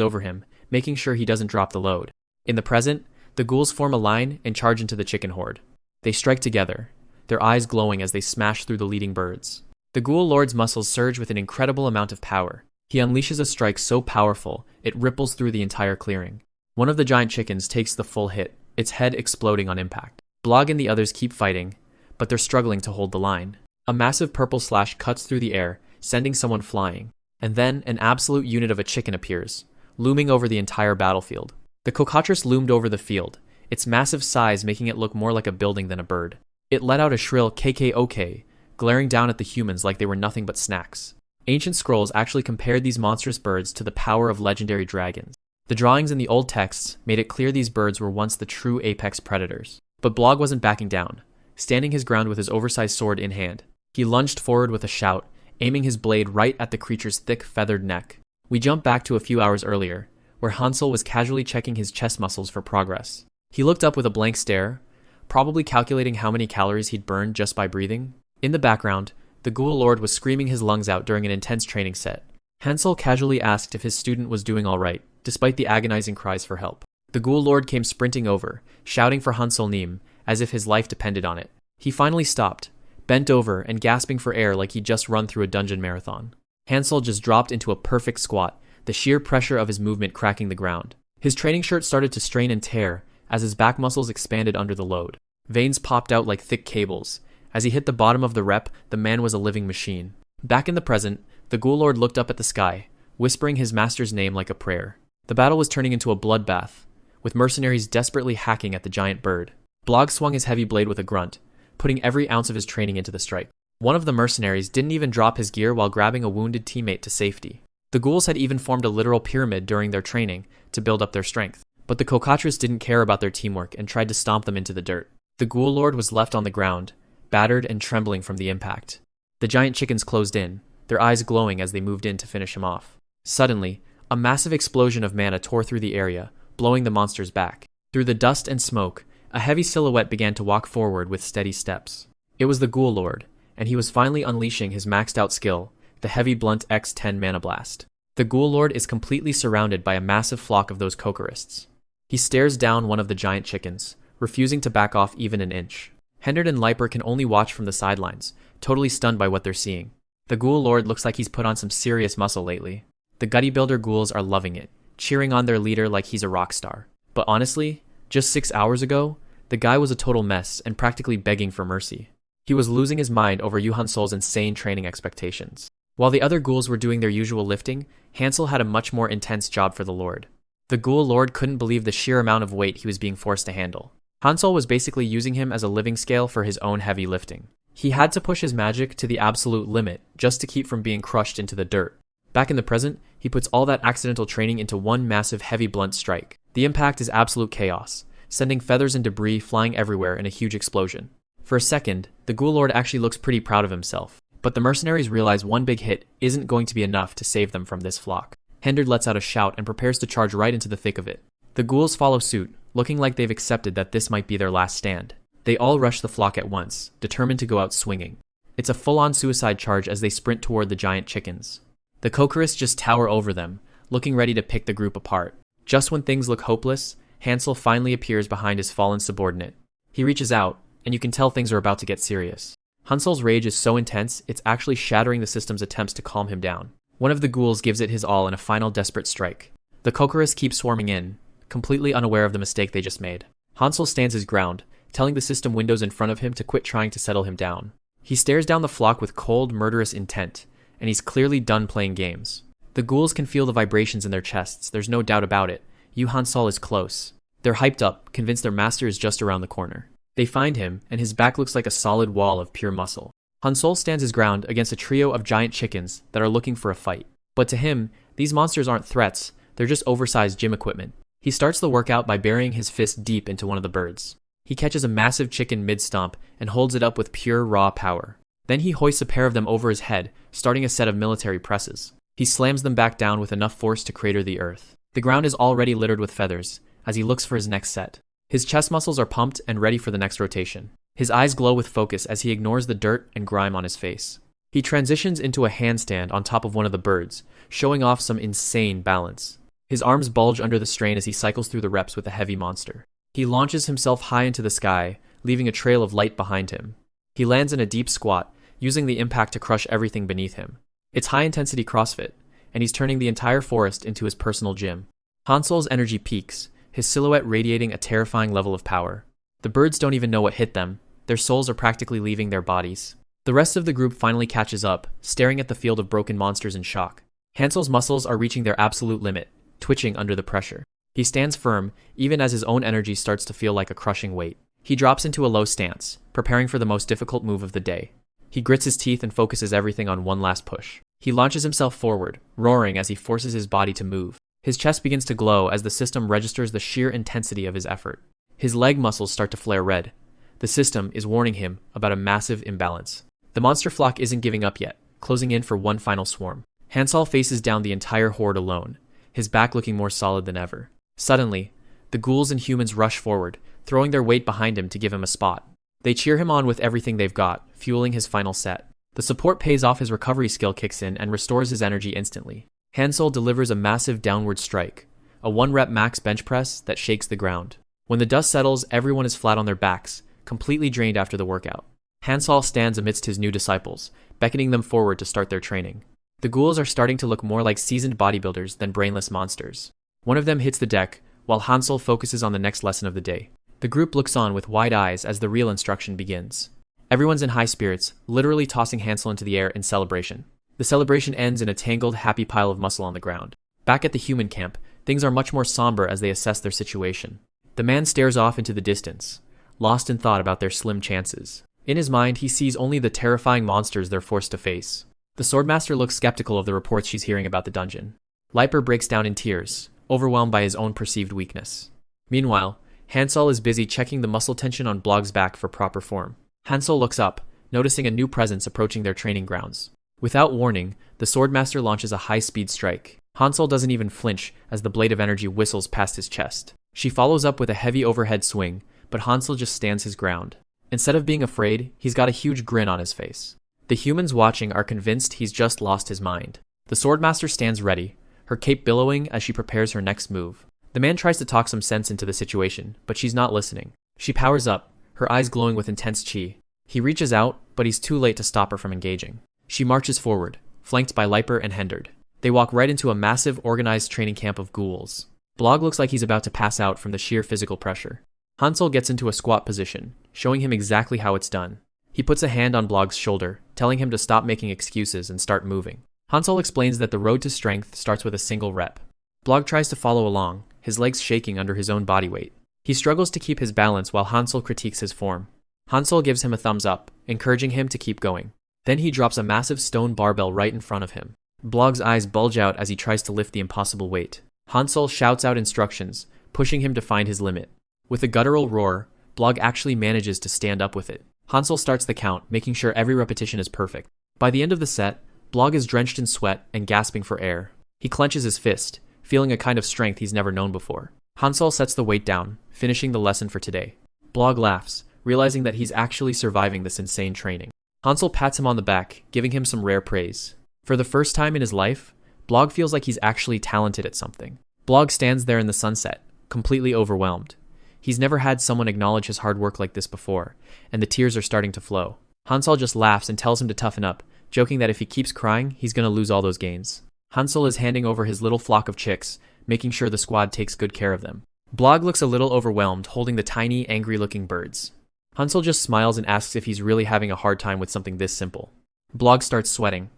over him, making sure he doesn't drop the load. In the present, the ghouls form a line and charge into the chicken horde. They strike together, their eyes glowing as they smash through the leading birds. The Ghoul Lord's muscles surge with an incredible amount of power. He unleashes a strike so powerful, it ripples through the entire clearing. One of the giant chickens takes the full hit, its head exploding on impact. Blog and the others keep fighting, but they're struggling to hold the line. A massive purple slash cuts through the air, sending someone flying. And then an absolute unit of a chicken appears, looming over the entire battlefield. The cockatrice loomed over the field, its massive size making it look more like a building than a bird. It let out a shrill KKOK, glaring down at the humans like they were nothing but snacks. Ancient scrolls actually compared these monstrous birds to the power of legendary dragons. The drawings in the old texts made it clear these birds were once the true apex predators. But Blog wasn't backing down. Standing his ground with his oversized sword in hand, he lunged forward with a shout, aiming his blade right at the creature's thick, feathered neck. We jump back to a few hours earlier, where Hansel was casually checking his chest muscles for progress. He looked up with a blank stare, probably calculating how many calories he'd burned just by breathing. In the background, the Ghoul Lord was screaming his lungs out during an intense training set. Hansel casually asked if his student was doing all right, despite the agonizing cries for help. The Ghoul Lord came sprinting over, shouting for Hansel Neem, as if his life depended on it. He finally stopped, bent over and gasping for air like he'd just run through a dungeon marathon. Hansel just dropped into a perfect squat, the sheer pressure of his movement cracking the ground. His training shirt started to strain and tear as his back muscles expanded under the load. Veins popped out like thick cables. As he hit the bottom of the rep, the man was a living machine. Back in the present, the Ghoul Lord looked up at the sky, whispering his master's name like a prayer. The battle was turning into a bloodbath, with mercenaries desperately hacking at the giant bird. Blog swung his heavy blade with a grunt, putting every ounce of his training into the strike. One of the mercenaries didn't even drop his gear while grabbing a wounded teammate to safety. The ghouls had even formed a literal pyramid during their training to build up their strength. But the cockatrice didn't care about their teamwork and tried to stomp them into the dirt. The Ghoul Lord was left on the ground, battered and trembling from the impact. The giant chickens closed in, their eyes glowing as they moved in to finish him off. Suddenly, a massive explosion of mana tore through the area, blowing the monsters back. Through the dust and smoke, a heavy silhouette began to walk forward with steady steps. It was the Ghoul Lord, and he was finally unleashing his maxed out skill, the heavy blunt X10 mana blast. The Ghoul Lord is completely surrounded by a massive flock of those cockerists. He stares down one of the giant chickens, refusing to back off even an inch. Hendard and Liper can only watch from the sidelines, totally stunned by what they're seeing. The Ghoul Lord looks like he's put on some serious muscle lately. The Gutty Builder ghouls are loving it, cheering on their leader like he's a rock star. But honestly, just 6 hours ago, the guy was a total mess and practically begging for mercy. He was losing his mind over Yu Hansol's insane training expectations. While the other ghouls were doing their usual lifting, Hansel had a much more intense job for the Lord. The Ghoul Lord couldn't believe the sheer amount of weight he was being forced to handle. Hansel was basically using him as a living scale for his own heavy lifting. He had to push his magic to the absolute limit just to keep from being crushed into the dirt. Back in the present, he puts all that accidental training into one massive heavy blunt strike. The impact is absolute chaos, sending feathers and debris flying everywhere in a huge explosion. For a second, the Ghoul Lord actually looks pretty proud of himself, but the mercenaries realize one big hit isn't going to be enough to save them from this flock. Hendard lets out a shout and prepares to charge right into the thick of it. The ghouls follow suit, looking like they've accepted that this might be their last stand. They all rush the flock at once, determined to go out swinging. It's a full-on suicide charge as they sprint toward the giant chickens. The cockerists just tower over them, looking ready to pick the group apart. Just when things look hopeless, Hansel finally appears behind his fallen subordinate. He reaches out, and you can tell things are about to get serious. Hansel's rage is so intense, it's actually shattering the system's attempts to calm him down. One of the ghouls gives it his all in a final desperate strike. The cockerists keep swarming in, completely unaware of the mistake they just made. Hansel stands his ground, telling the system windows in front of him to quit trying to settle him down. He stares down the flock with cold, murderous intent, and he's clearly done playing games. The ghouls can feel the vibrations in their chests, there's no doubt about it. Yu Hansol is close. They're hyped up, convinced their master is just around the corner. They find him, and his back looks like a solid wall of pure muscle. Hansol stands his ground against a trio of giant chickens that are looking for a fight. But to him, these monsters aren't threats, they're just oversized gym equipment. He starts the workout by burying his fist deep into one of the birds. He catches a massive chicken mid-stomp and holds it up with pure raw power. Then he hoists a pair of them over his head, starting a set of military presses. He slams them back down with enough force to crater the earth. The ground is already littered with feathers, as he looks for his next set. His chest muscles are pumped and ready for the next rotation. His eyes glow with focus as he ignores the dirt and grime on his face. He transitions into a handstand on top of one of the birds, showing off some insane balance. His arms bulge under the strain as he cycles through the reps with a heavy monster. He launches himself high into the sky, leaving a trail of light behind him. He lands in a deep squat, using the impact to crush everything beneath him. It's high-intensity CrossFit, and he's turning the entire forest into his personal gym. Hansel's energy peaks, his silhouette radiating a terrifying level of power. The birds don't even know what hit them. Their souls are practically leaving their bodies. The rest of the group finally catches up, staring at the field of broken monsters in shock. Hansel's muscles are reaching their absolute limit, twitching under the pressure. He stands firm, even as his own energy starts to feel like a crushing weight. He drops into a low stance, preparing for the most difficult move of the day. He grits his teeth and focuses everything on one last push. He launches himself forward, roaring as he forces his body to move. His chest begins to glow as the system registers the sheer intensity of his effort. His leg muscles start to flare red. The system is warning him about a massive imbalance. The monster flock isn't giving up yet, closing in for one final swarm. Hansol faces down the entire horde alone, his back looking more solid than ever. Suddenly, the ghouls and humans rush forward, throwing their weight behind him to give him a spot. They cheer him on with everything they've got, fueling his final set. The support pays off, his recovery skill kicks in and restores his energy instantly. Hansol delivers a massive downward strike, a 1-rep max bench press that shakes the ground. When the dust settles, everyone is flat on their backs, completely drained after the workout. Hansol stands amidst his new disciples, beckoning them forward to start their training. The ghouls are starting to look more like seasoned bodybuilders than brainless monsters. One of them hits the deck, while Hansol focuses on the next lesson of the day. The group looks on with wide eyes as the real instruction begins. Everyone's in high spirits, literally tossing Hansol into the air in celebration. The celebration ends in a tangled, happy pile of muscle on the ground. Back at the human camp, things are much more somber as they assess their situation. The man stares off into the distance, lost in thought about their slim chances. In his mind, he sees only the terrifying monsters they're forced to face. The Swordmaster looks skeptical of the reports she's hearing about the dungeon. Leiper breaks down in tears, overwhelmed by his own perceived weakness. Meanwhile, Hansol is busy checking the muscle tension on Blog's back for proper form. Hansol looks up, noticing a new presence approaching their training grounds. Without warning, the Swordmaster launches a high-speed strike. Hansol doesn't even flinch as the blade of energy whistles past his chest. She follows up with a heavy overhead swing, but Hansol just stands his ground. Instead of being afraid, he's got a huge grin on his face. The humans watching are convinced he's just lost his mind. The Swordmaster stands ready, her cape billowing as she prepares her next move. The man tries to talk some sense into the situation, but she's not listening. She powers up, her eyes glowing with intense chi. He reaches out, but he's too late to stop her from engaging. She marches forward, flanked by Leiper and Henderd. They walk right into a massive, organized training camp of ghouls. Blog looks like he's about to pass out from the sheer physical pressure. Hansol gets into a squat position, showing him exactly how it's done. He puts a hand on Blog's shoulder, telling him to stop making excuses and start moving. Hansol explains that the road to strength starts with a single rep. Blog tries to follow along, his legs shaking under his own body weight. He struggles to keep his balance while Hansol critiques his form. Hansol gives him a thumbs up, encouraging him to keep going. Then he drops a massive stone barbell right in front of him. Blog's eyes bulge out as he tries to lift the impossible weight. Hansol shouts out instructions, pushing him to find his limit. With a guttural roar, Blog actually manages to stand up with it. Hansol starts the count, making sure every repetition is perfect. By the end of the set, Blog is drenched in sweat and gasping for air. He clenches his fist, feeling a kind of strength he's never known before. Hansol sets the weight down, finishing the lesson for today. Blog laughs, realizing that he's actually surviving this insane training. Hansol pats him on the back, giving him some rare praise. For the first time in his life, Blog feels like he's actually talented at something. Blog stands there in the sunset, completely overwhelmed. He's never had someone acknowledge his hard work like this before, and the tears are starting to flow. Hansol just laughs and tells him to toughen up, joking that if he keeps crying, he's gonna lose all those gains. Hansol is handing over his little flock of chicks, making sure the squad takes good care of them. Blog looks a little overwhelmed, holding the tiny, angry-looking birds. Hansol just smiles and asks if he's really having a hard time with something this simple. Blog starts sweating,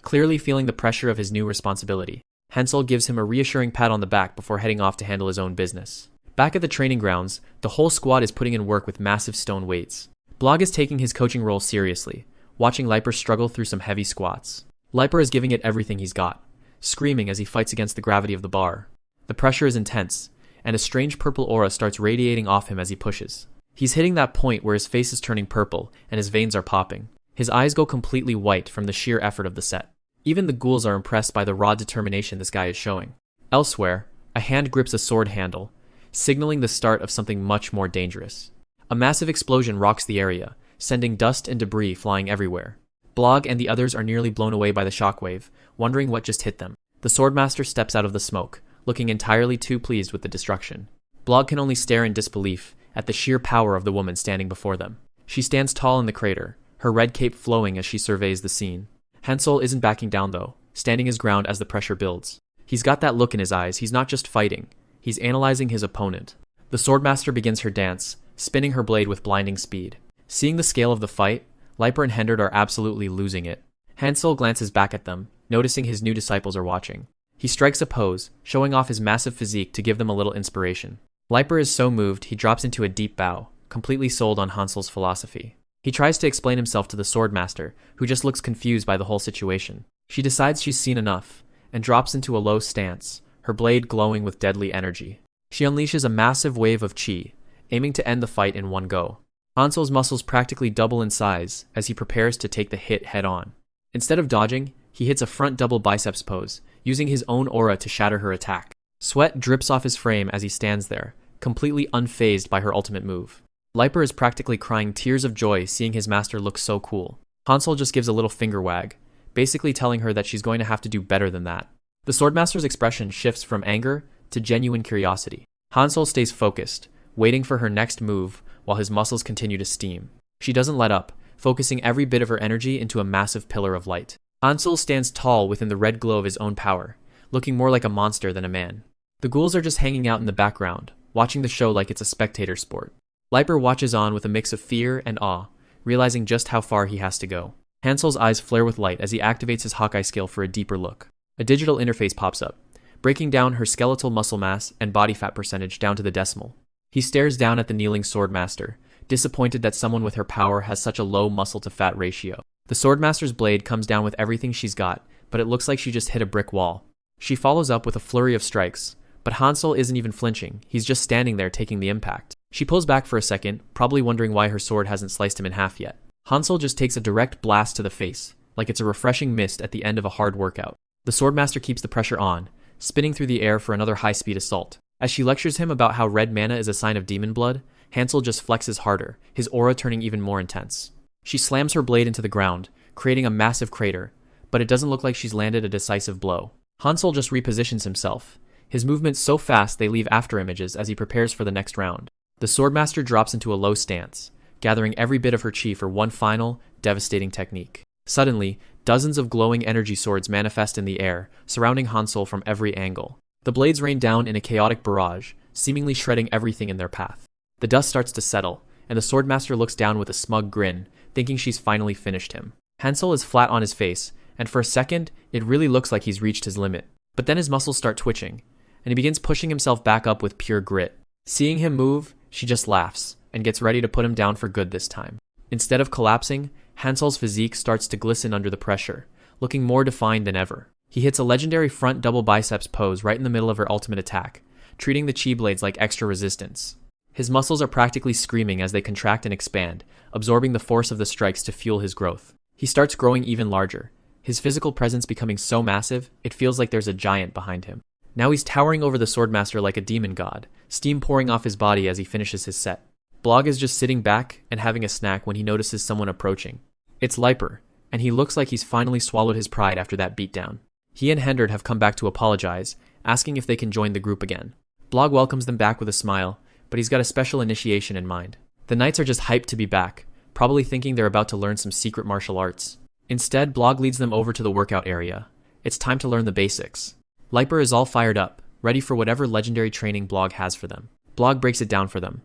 clearly feeling the pressure of his new responsibility. Hansol gives him a reassuring pat on the back before heading off to handle his own business. Back at the training grounds, the whole squad is putting in work with massive stone weights. Blog is taking his coaching role seriously, watching Leiper struggle through some heavy squats. Leiper is giving it everything he's got, screaming as he fights against the gravity of the bar. The pressure is intense, and a strange purple aura starts radiating off him as he pushes. He's hitting that point where his face is turning purple and his veins are popping. His eyes go completely white from the sheer effort of the set. Even the ghouls are impressed by the raw determination this guy is showing. Elsewhere, a hand grips a sword handle, signaling the start of something much more dangerous. A massive explosion rocks the area, sending dust and debris flying everywhere. Blog and the others are nearly blown away by the shockwave, wondering what just hit them. The Swordmaster steps out of the smoke, looking entirely too pleased with the destruction. Blog can only stare in disbelief at the sheer power of the woman standing before them. She stands tall in the crater, her red cape flowing as she surveys the scene. Hansol isn't backing down though, standing his ground as the pressure builds. He's got that look in his eyes, he's not just fighting, he's analyzing his opponent. The Swordmaster begins her dance, spinning her blade with blinding speed. Seeing the scale of the fight, Leiper and Henderd are absolutely losing it. Hansol glances back at them, noticing his new disciples are watching. He strikes a pose, showing off his massive physique to give them a little inspiration. Liper is so moved, he drops into a deep bow, completely sold on Hansel's philosophy. He tries to explain himself to the swordmaster, who just looks confused by the whole situation. She decides she's seen enough, and drops into a low stance, her blade glowing with deadly energy. She unleashes a massive wave of chi, aiming to end the fight in one go. Hansel's muscles practically double in size as he prepares to take the hit head-on. Instead of dodging, he hits a front double biceps pose, using his own aura to shatter her attack. Sweat drips off his frame as he stands there, completely unfazed by her ultimate move. Liper is practically crying tears of joy seeing his master look so cool. Hansel just gives a little finger wag, basically telling her that she's going to have to do better than that. The swordmaster's expression shifts from anger to genuine curiosity. Hansel stays focused, waiting for her next move while his muscles continue to steam. She doesn't let up, focusing every bit of her energy into a massive pillar of light. Hansel stands tall within the red glow of his own power, looking more like a monster than a man. The ghouls are just hanging out in the background, watching the show like it's a spectator sport. Liper watches on with a mix of fear and awe, realizing just how far he has to go. Hansel's eyes flare with light as he activates his Hawkeye skill for a deeper look. A digital interface pops up, breaking down her skeletal muscle mass and body fat percentage down to the decimal. He stares down at the kneeling swordmaster, disappointed that someone with her power has such a low muscle-to-fat ratio. The swordmaster's blade comes down with everything she's got, but it looks like she just hit a brick wall. She follows up with a flurry of strikes, but Hansel isn't even flinching, he's just standing there taking the impact. She pulls back for a second, probably wondering why her sword hasn't sliced him in half yet. Hansel just takes a direct blast to the face, like it's a refreshing mist at the end of a hard workout. The swordmaster keeps the pressure on, spinning through the air for another high-speed assault. As she lectures him about how red mana is a sign of demon blood, Hansel just flexes harder, his aura turning even more intense. She slams her blade into the ground, creating a massive crater, but it doesn't look like she's landed a decisive blow. Hansel just repositions himself, his movements so fast they leave afterimages as he prepares for the next round. The swordmaster drops into a low stance, gathering every bit of her chi for one final, devastating technique. Suddenly, dozens of glowing energy swords manifest in the air, surrounding Hansel from every angle. The blades rain down in a chaotic barrage, seemingly shredding everything in their path. The dust starts to settle, and the swordmaster looks down with a smug grin, thinking she's finally finished him. Hansel is flat on his face, and for a second, it really looks like he's reached his limit. But then his muscles start twitching, and he begins pushing himself back up with pure grit. Seeing him move, she just laughs, and gets ready to put him down for good this time. Instead of collapsing, Hansel's physique starts to glisten under the pressure, looking more defined than ever. He hits a legendary front double biceps pose right in the middle of her ultimate attack, treating the chi blades like extra resistance. His muscles are practically screaming as they contract and expand, absorbing the force of the strikes to fuel his growth. He starts growing even larger, his physical presence becoming so massive, it feels like there's a giant behind him. Now he's towering over the swordmaster like a demon god, steam pouring off his body as he finishes his set. Blog is just sitting back and having a snack when he notices someone approaching. It's Liper, and he looks like he's finally swallowed his pride after that beatdown. He and Hendard have come back to apologize, asking if they can join the group again. Blog welcomes them back with a smile, but he's got a special initiation in mind. The knights are just hyped to be back, probably thinking they're about to learn some secret martial arts. Instead, Blog leads them over to the workout area. It's time to learn the basics. Liper is all fired up, ready for whatever legendary training Blog has for them. Blog breaks it down for them.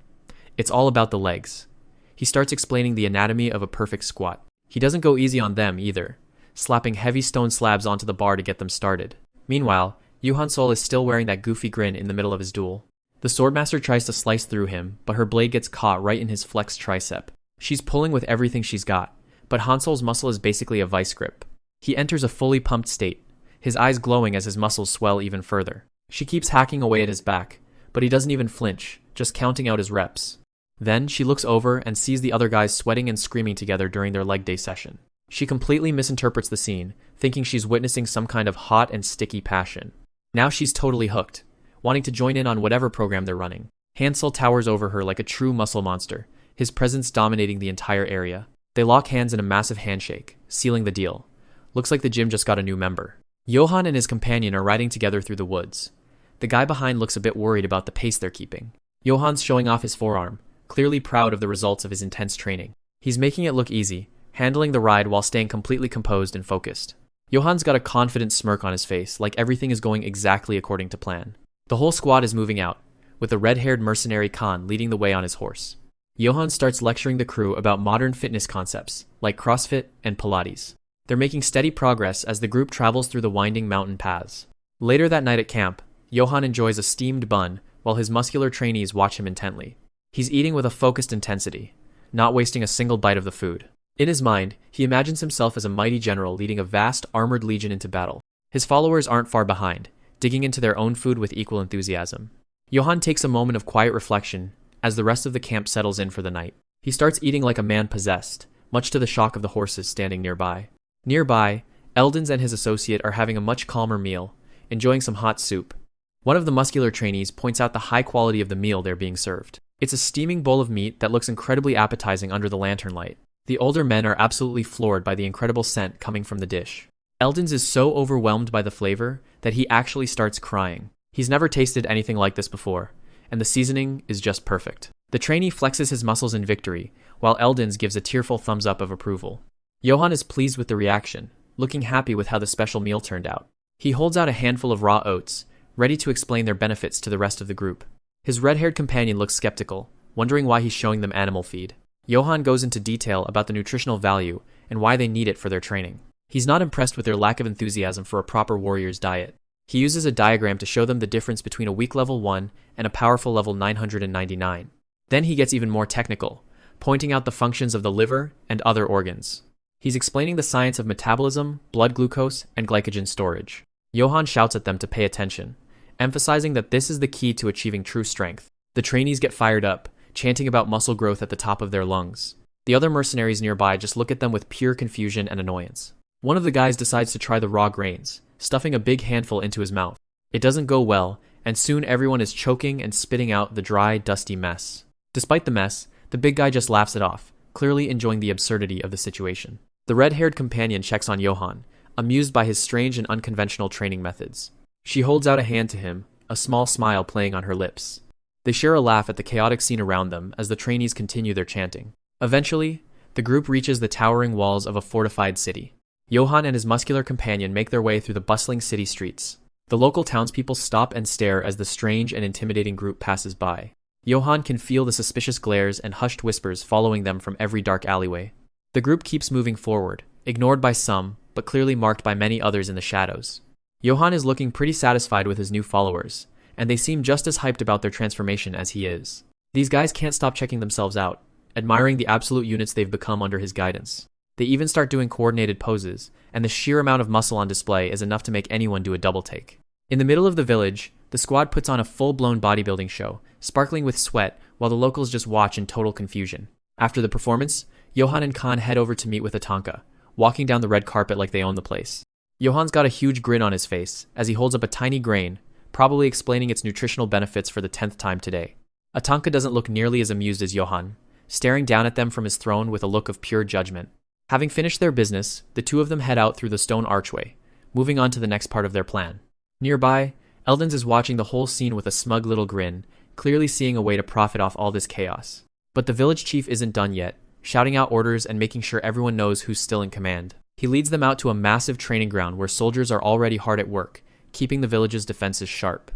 It's all about the legs. He starts explaining the anatomy of a perfect squat. He doesn't go easy on them either, slapping heavy stone slabs onto the bar to get them started. Meanwhile, Yuhan Sol is still wearing that goofy grin in the middle of his duel. The swordmaster tries to slice through him, but her blade gets caught right in his flexed tricep. She's pulling with everything she's got, but Hansel's muscle is basically a vice grip. He enters a fully pumped state, his eyes glowing as his muscles swell even further. She keeps hacking away at his back, but he doesn't even flinch, just counting out his reps. Then she looks over and sees the other guys sweating and screaming together during their leg day session. She completely misinterprets the scene, thinking she's witnessing some kind of hot and sticky passion. Now she's totally hooked, wanting to join in on whatever program they're running. Hansel towers over her like a true muscle monster, his presence dominating the entire area. They lock hands in a massive handshake, sealing the deal. Looks like the gym just got a new member. Johan and his companion are riding together through the woods. The guy behind looks a bit worried about the pace they're keeping. Johan's showing off his forearm, clearly proud of the results of his intense training. He's making it look easy, handling the ride while staying completely composed and focused. Johan's got a confident smirk on his face, like everything is going exactly according to plan. The whole squad is moving out, with the red-haired mercenary Khan leading the way on his horse. Johan starts lecturing the crew about modern fitness concepts, like CrossFit and Pilates. They're making steady progress as the group travels through the winding mountain paths. Later that night at camp, Johan enjoys a steamed bun while his muscular trainees watch him intently. He's eating with a focused intensity, not wasting a single bite of the food. In his mind, he imagines himself as a mighty general leading a vast, armored legion into battle. His followers aren't far behind, digging into their own food with equal enthusiasm. Johan takes a moment of quiet reflection as the rest of the camp settles in for the night. He starts eating like a man possessed, much to the shock of the horses standing nearby. Nearby, Eldons and his associate are having a much calmer meal, enjoying some hot soup. One of the muscular trainees points out the high quality of the meal they're being served. It's a steaming bowl of meat that looks incredibly appetizing under the lantern light. The older men are absolutely floored by the incredible scent coming from the dish. Eldons is so overwhelmed by the flavor that he actually starts crying. He's never tasted anything like this before, and the seasoning is just perfect. The trainee flexes his muscles in victory, while Eldons gives a tearful thumbs up of approval. Johan is pleased with the reaction, looking happy with how the special meal turned out. He holds out a handful of raw oats, ready to explain their benefits to the rest of the group. His red-haired companion looks skeptical, wondering why he's showing them animal feed. Johan goes into detail about the nutritional value and why they need it for their training. He's not impressed with their lack of enthusiasm for a proper warrior's diet. He uses a diagram to show them the difference between a weak level 1 and a powerful level 999. Then he gets even more technical, pointing out the functions of the liver and other organs. He's explaining the science of metabolism, blood glucose, and glycogen storage. Johan shouts at them to pay attention, emphasizing that this is the key to achieving true strength. The trainees get fired up, chanting about muscle growth at the top of their lungs. The other mercenaries nearby just look at them with pure confusion and annoyance. One of the guys decides to try the raw grains, stuffing a big handful into his mouth. It doesn't go well, and soon everyone is choking and spitting out the dry, dusty mess. Despite the mess, the big guy just laughs it off, clearly enjoying the absurdity of the situation. The red-haired companion checks on Johan, amused by his strange and unconventional training methods. She holds out a hand to him, a small smile playing on her lips. They share a laugh at the chaotic scene around them as the trainees continue their chanting. Eventually, the group reaches the towering walls of a fortified city. Johan and his muscular companion make their way through the bustling city streets. The local townspeople stop and stare as the strange and intimidating group passes by. Johan can feel the suspicious glares and hushed whispers following them from every dark alleyway. The group keeps moving forward, ignored by some, but clearly marked by many others in the shadows. Johan is looking pretty satisfied with his new followers, and they seem just as hyped about their transformation as he is. These guys can't stop checking themselves out, admiring the absolute units they've become under his guidance. They even start doing coordinated poses, and the sheer amount of muscle on display is enough to make anyone do a double take. In the middle of the village, the squad puts on a full-blown bodybuilding show, sparkling with sweat, while the locals just watch in total confusion. After the performance, Johan and Khan head over to meet with Atanka, walking down the red carpet like they own the place. Johan's got a huge grin on his face as he holds up a tiny grain, probably explaining its nutritional benefits for the 10th time today. Atanka doesn't look nearly as amused as Johan, staring down at them from his throne with a look of pure judgment. Having finished their business, the two of them head out through the stone archway, moving on to the next part of their plan. Nearby, Eldons is watching the whole scene with a smug little grin, clearly seeing a way to profit off all this chaos. But the village chief isn't done yet, shouting out orders and making sure everyone knows who's still in command. He leads them out to a massive training ground where soldiers are already hard at work, keeping the village's defenses sharp.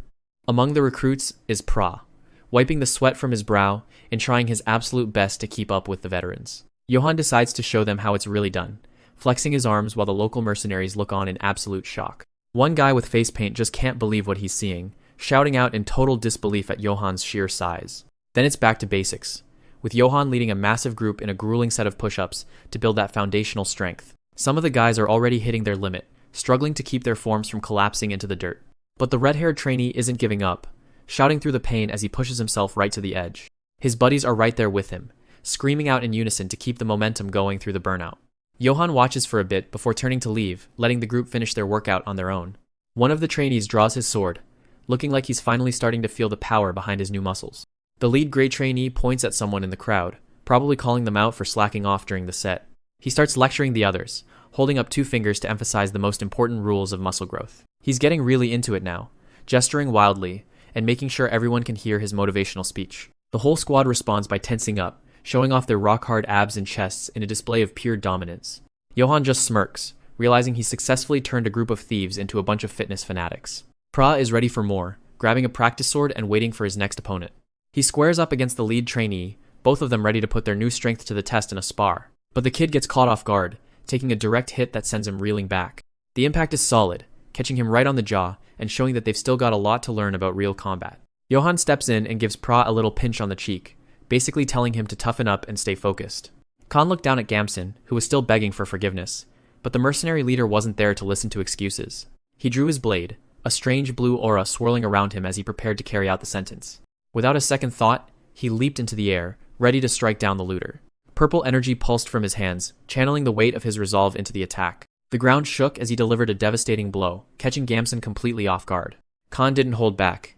Among the recruits is Pra, wiping the sweat from his brow and trying his absolute best to keep up with the veterans. Johan decides to show them how it's really done, flexing his arms while the local mercenaries look on in absolute shock. One guy with face paint just can't believe what he's seeing, shouting out in total disbelief at Johan's sheer size. Then it's back to basics, with Johan leading a massive group in a grueling set of push-ups to build that foundational strength. Some of the guys are already hitting their limit, struggling to keep their forms from collapsing into the dirt. But the red-haired trainee isn't giving up, shouting through the pain as he pushes himself right to the edge. His buddies are right there with him, screaming out in unison to keep the momentum going through the burnout. Johan watches for a bit before turning to leave, letting the group finish their workout on their own. One of the trainees draws his sword, looking like he's finally starting to feel the power behind his new muscles. The lead gray trainee points at someone in the crowd, probably calling them out for slacking off during the set. He starts lecturing the others, holding up 2 fingers to emphasize the most important rules of muscle growth. He's getting really into it now, gesturing wildly, and making sure everyone can hear his motivational speech. The whole squad responds by tensing up, showing off their rock-hard abs and chests in a display of pure dominance. Johan just smirks, realizing he's successfully turned a group of thieves into a bunch of fitness fanatics. Pra is ready for more, grabbing a practice sword and waiting for his next opponent. He squares up against the lead trainee, both of them ready to put their new strength to the test in a spar. But the kid gets caught off guard, taking a direct hit that sends him reeling back. The impact is solid, catching him right on the jaw and showing that they've still got a lot to learn about real combat. Johan steps in and gives Pra a little pinch on the cheek, basically telling him to toughen up and stay focused. Khan looked down at Gamson, who was still begging for forgiveness, but the mercenary leader wasn't there to listen to excuses. He drew his blade, a strange blue aura swirling around him as he prepared to carry out the sentence. Without a second thought, he leaped into the air, ready to strike down the looter. Purple energy pulsed from his hands, channeling the weight of his resolve into the attack. The ground shook as he delivered a devastating blow, catching Gamson completely off guard. Khan didn't hold back,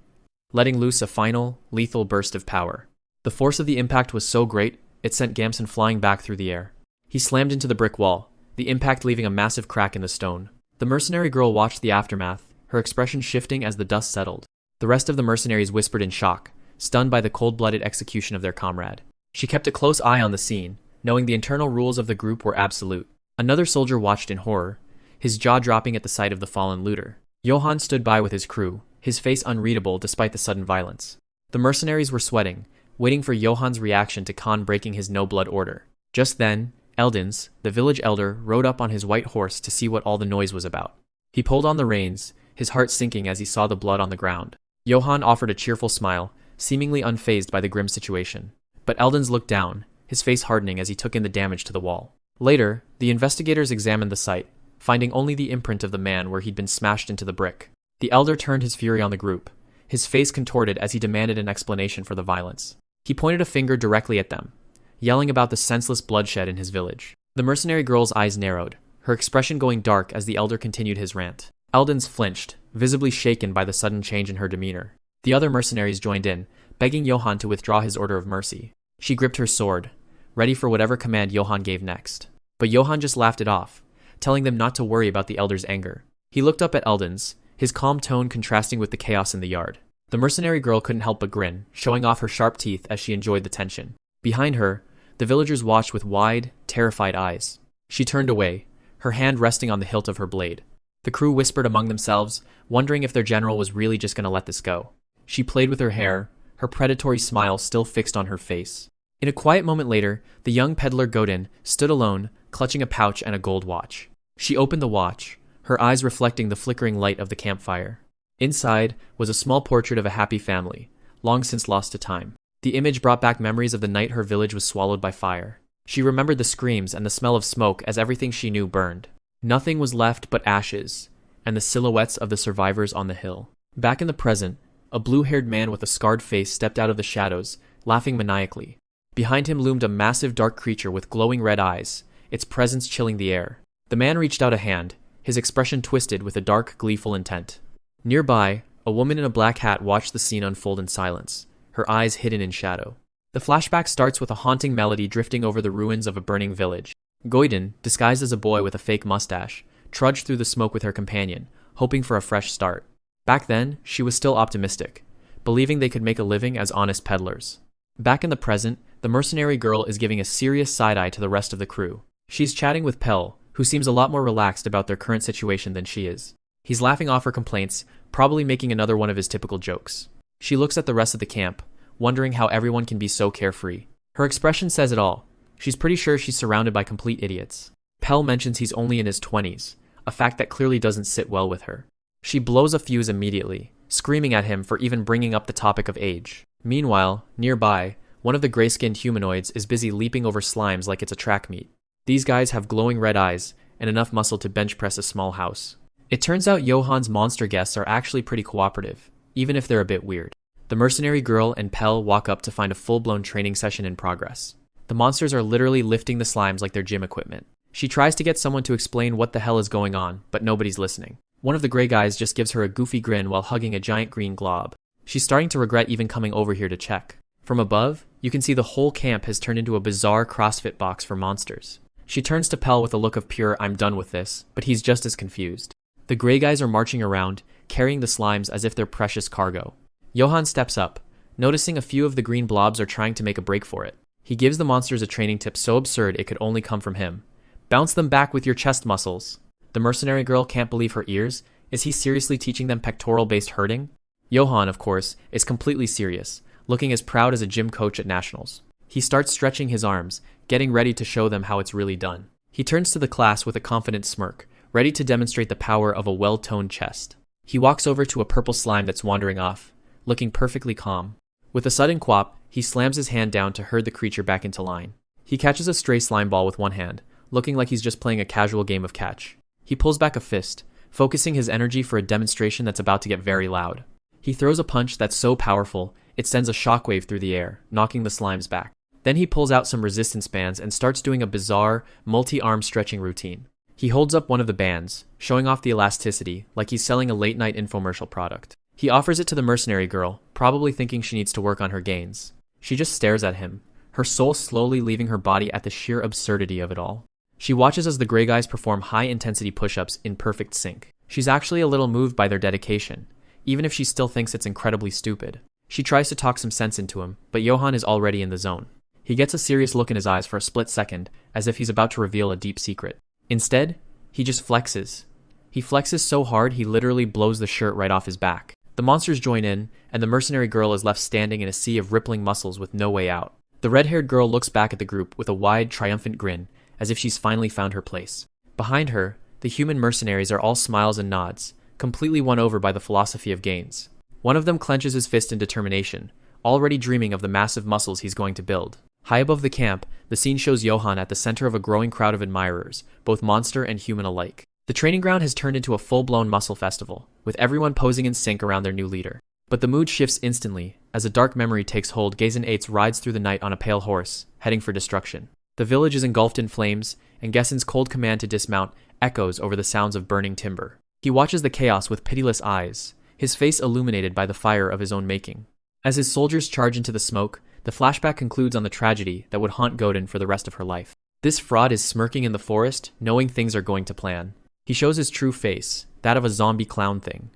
letting loose a final, lethal burst of power. The force of the impact was so great, it sent Gamson flying back through the air. He slammed into the brick wall, the impact leaving a massive crack in the stone. The mercenary girl watched the aftermath, her expression shifting as the dust settled. The rest of the mercenaries whispered in shock, stunned by the cold-blooded execution of their comrade. She kept a close eye on the scene, knowing the internal rules of the group were absolute. Another soldier watched in horror, his jaw dropping at the sight of the fallen looter. Johan stood by with his crew, his face unreadable despite the sudden violence. The mercenaries were sweating, waiting for Johan's reaction to Khan breaking his no-blood order. Just then, Eldens, the village elder, rode up on his white horse to see what all the noise was about. He pulled on the reins, his heart sinking as he saw the blood on the ground. Johan offered a cheerful smile, seemingly unfazed by the grim situation. But Eldens looked down, his face hardening as he took in the damage to the wall. Later, the investigators examined the site, finding only the imprint of the man where he'd been smashed into the brick. The elder turned his fury on the group, his face contorted as he demanded an explanation for the violence. He pointed a finger directly at them, yelling about the senseless bloodshed in his village. The mercenary girl's eyes narrowed, her expression going dark as the elder continued his rant. Eldens flinched, visibly shaken by the sudden change in her demeanor. The other mercenaries joined in, begging Johan to withdraw his order of mercy. She gripped her sword, ready for whatever command Johan gave next. But Johan just laughed it off, telling them not to worry about the elder's anger. He looked up at Eldens, his calm tone contrasting with the chaos in the yard. The mercenary girl couldn't help but grin, showing off her sharp teeth as she enjoyed the tension. Behind her, the villagers watched with wide, terrified eyes. She turned away, her hand resting on the hilt of her blade. The crew whispered among themselves, wondering if their general was really just going to let this go. She played with her hair, her predatory smile still fixed on her face. In a quiet moment later, the young peddler Godin stood alone, clutching a pouch and a gold watch. She opened the watch, her eyes reflecting the flickering light of the campfire. Inside was a small portrait of a happy family, long since lost to time. The image brought back memories of the night her village was swallowed by fire. She remembered the screams and the smell of smoke as everything she knew burned. Nothing was left but ashes, and the silhouettes of the survivors on the hill. Back in the present, a blue-haired man with a scarred face stepped out of the shadows, laughing maniacally. Behind him loomed a massive dark creature with glowing red eyes, its presence chilling the air. The man reached out a hand, his expression twisted with a dark, gleeful intent. Nearby, a woman in a black hat watched the scene unfold in silence, her eyes hidden in shadow. The flashback starts with a haunting melody drifting over the ruins of a burning village. Goiden, disguised as a boy with a fake mustache, trudged through the smoke with her companion, hoping for a fresh start. Back then, she was still optimistic, believing they could make a living as honest peddlers. Back in the present, the mercenary girl is giving a serious side-eye to the rest of the crew. She's chatting with Pell, who seems a lot more relaxed about their current situation than she is. He's laughing off her complaints, probably making another one of his typical jokes. She looks at the rest of the camp, wondering how everyone can be so carefree. Her expression says it all. She's pretty sure she's surrounded by complete idiots. Pell mentions he's only in his 20s, a fact that clearly doesn't sit well with her. She blows a fuse immediately, screaming at him for even bringing up the topic of age. Meanwhile, nearby, one of the gray-skinned humanoids is busy leaping over slimes like it's a track meet. These guys have glowing red eyes and enough muscle to bench press a small house. It turns out Johan's monster guests are actually pretty cooperative, even if they're a bit weird. The mercenary girl and Pell walk up to find a full-blown training session in progress. The monsters are literally lifting the slimes like they're gym equipment. She tries to get someone to explain what the hell is going on, but nobody's listening. One of the gray guys just gives her a goofy grin while hugging a giant green glob. She's starting to regret even coming over here to check. From above, you can see the whole camp has turned into a bizarre CrossFit box for monsters. She turns to Pell with a look of pure "I'm done with this," but he's just as confused. The gray guys are marching around, carrying the slimes as if they're precious cargo. Johan steps up, noticing a few of the green blobs are trying to make a break for it. He gives the monsters a training tip so absurd it could only come from him. Bounce them back with your chest muscles. The mercenary girl can't believe her ears. Is he seriously teaching them pectoral-based herding? Johan, of course, is completely serious, looking as proud as a gym coach at nationals. He starts stretching his arms, getting ready to show them how it's really done. He turns to the class with a confident smirk, ready to demonstrate the power of a well-toned chest. He walks over to a purple slime that's wandering off, looking perfectly calm. With a sudden quap, he slams his hand down to herd the creature back into line. He catches a stray slime ball with one hand, looking like he's just playing a casual game of catch. He pulls back a fist, focusing his energy for a demonstration that's about to get very loud. He throws a punch that's so powerful, it sends a shockwave through the air, knocking the slimes back. Then he pulls out some resistance bands and starts doing a bizarre, multi-arm stretching routine. He holds up one of the bands, showing off the elasticity, like he's selling a late-night infomercial product. He offers it to the mercenary girl, probably thinking she needs to work on her gains. She just stares at him, her soul slowly leaving her body at the sheer absurdity of it all. She watches as the gray guys perform high-intensity push-ups in perfect sync. She's actually a little moved by their dedication, even if she still thinks it's incredibly stupid. She tries to talk some sense into him, but Johan is already in the zone. He gets a serious look in his eyes for a split second, as if he's about to reveal a deep secret. Instead, he just flexes. He flexes so hard he literally blows the shirt right off his back. The monsters join in, and the mercenary girl is left standing in a sea of rippling muscles with no way out. The red-haired girl looks back at the group with a wide, triumphant grin, as if she's finally found her place. Behind her, the human mercenaries are all smiles and nods, completely won over by the philosophy of gains. One of them clenches his fist in determination, already dreaming of the massive muscles he's going to build. High above the camp, the scene shows Johan at the center of a growing crowd of admirers, both monster and human alike. The training ground has turned into a full-blown muscle festival, with everyone posing in sync around their new leader. But the mood shifts instantly, as a dark memory takes hold. Gazen 8 rides through the night on a pale horse, heading for destruction. The village is engulfed in flames, and Gessen's cold command to dismount echoes over the sounds of burning timber. He watches the chaos with pitiless eyes, his face illuminated by the fire of his own making. As his soldiers charge into the smoke, the flashback concludes on the tragedy that would haunt Godin for the rest of her life. This fraud is smirking in the forest, knowing things are going to plan. He shows his true face, that of a zombie clown thing.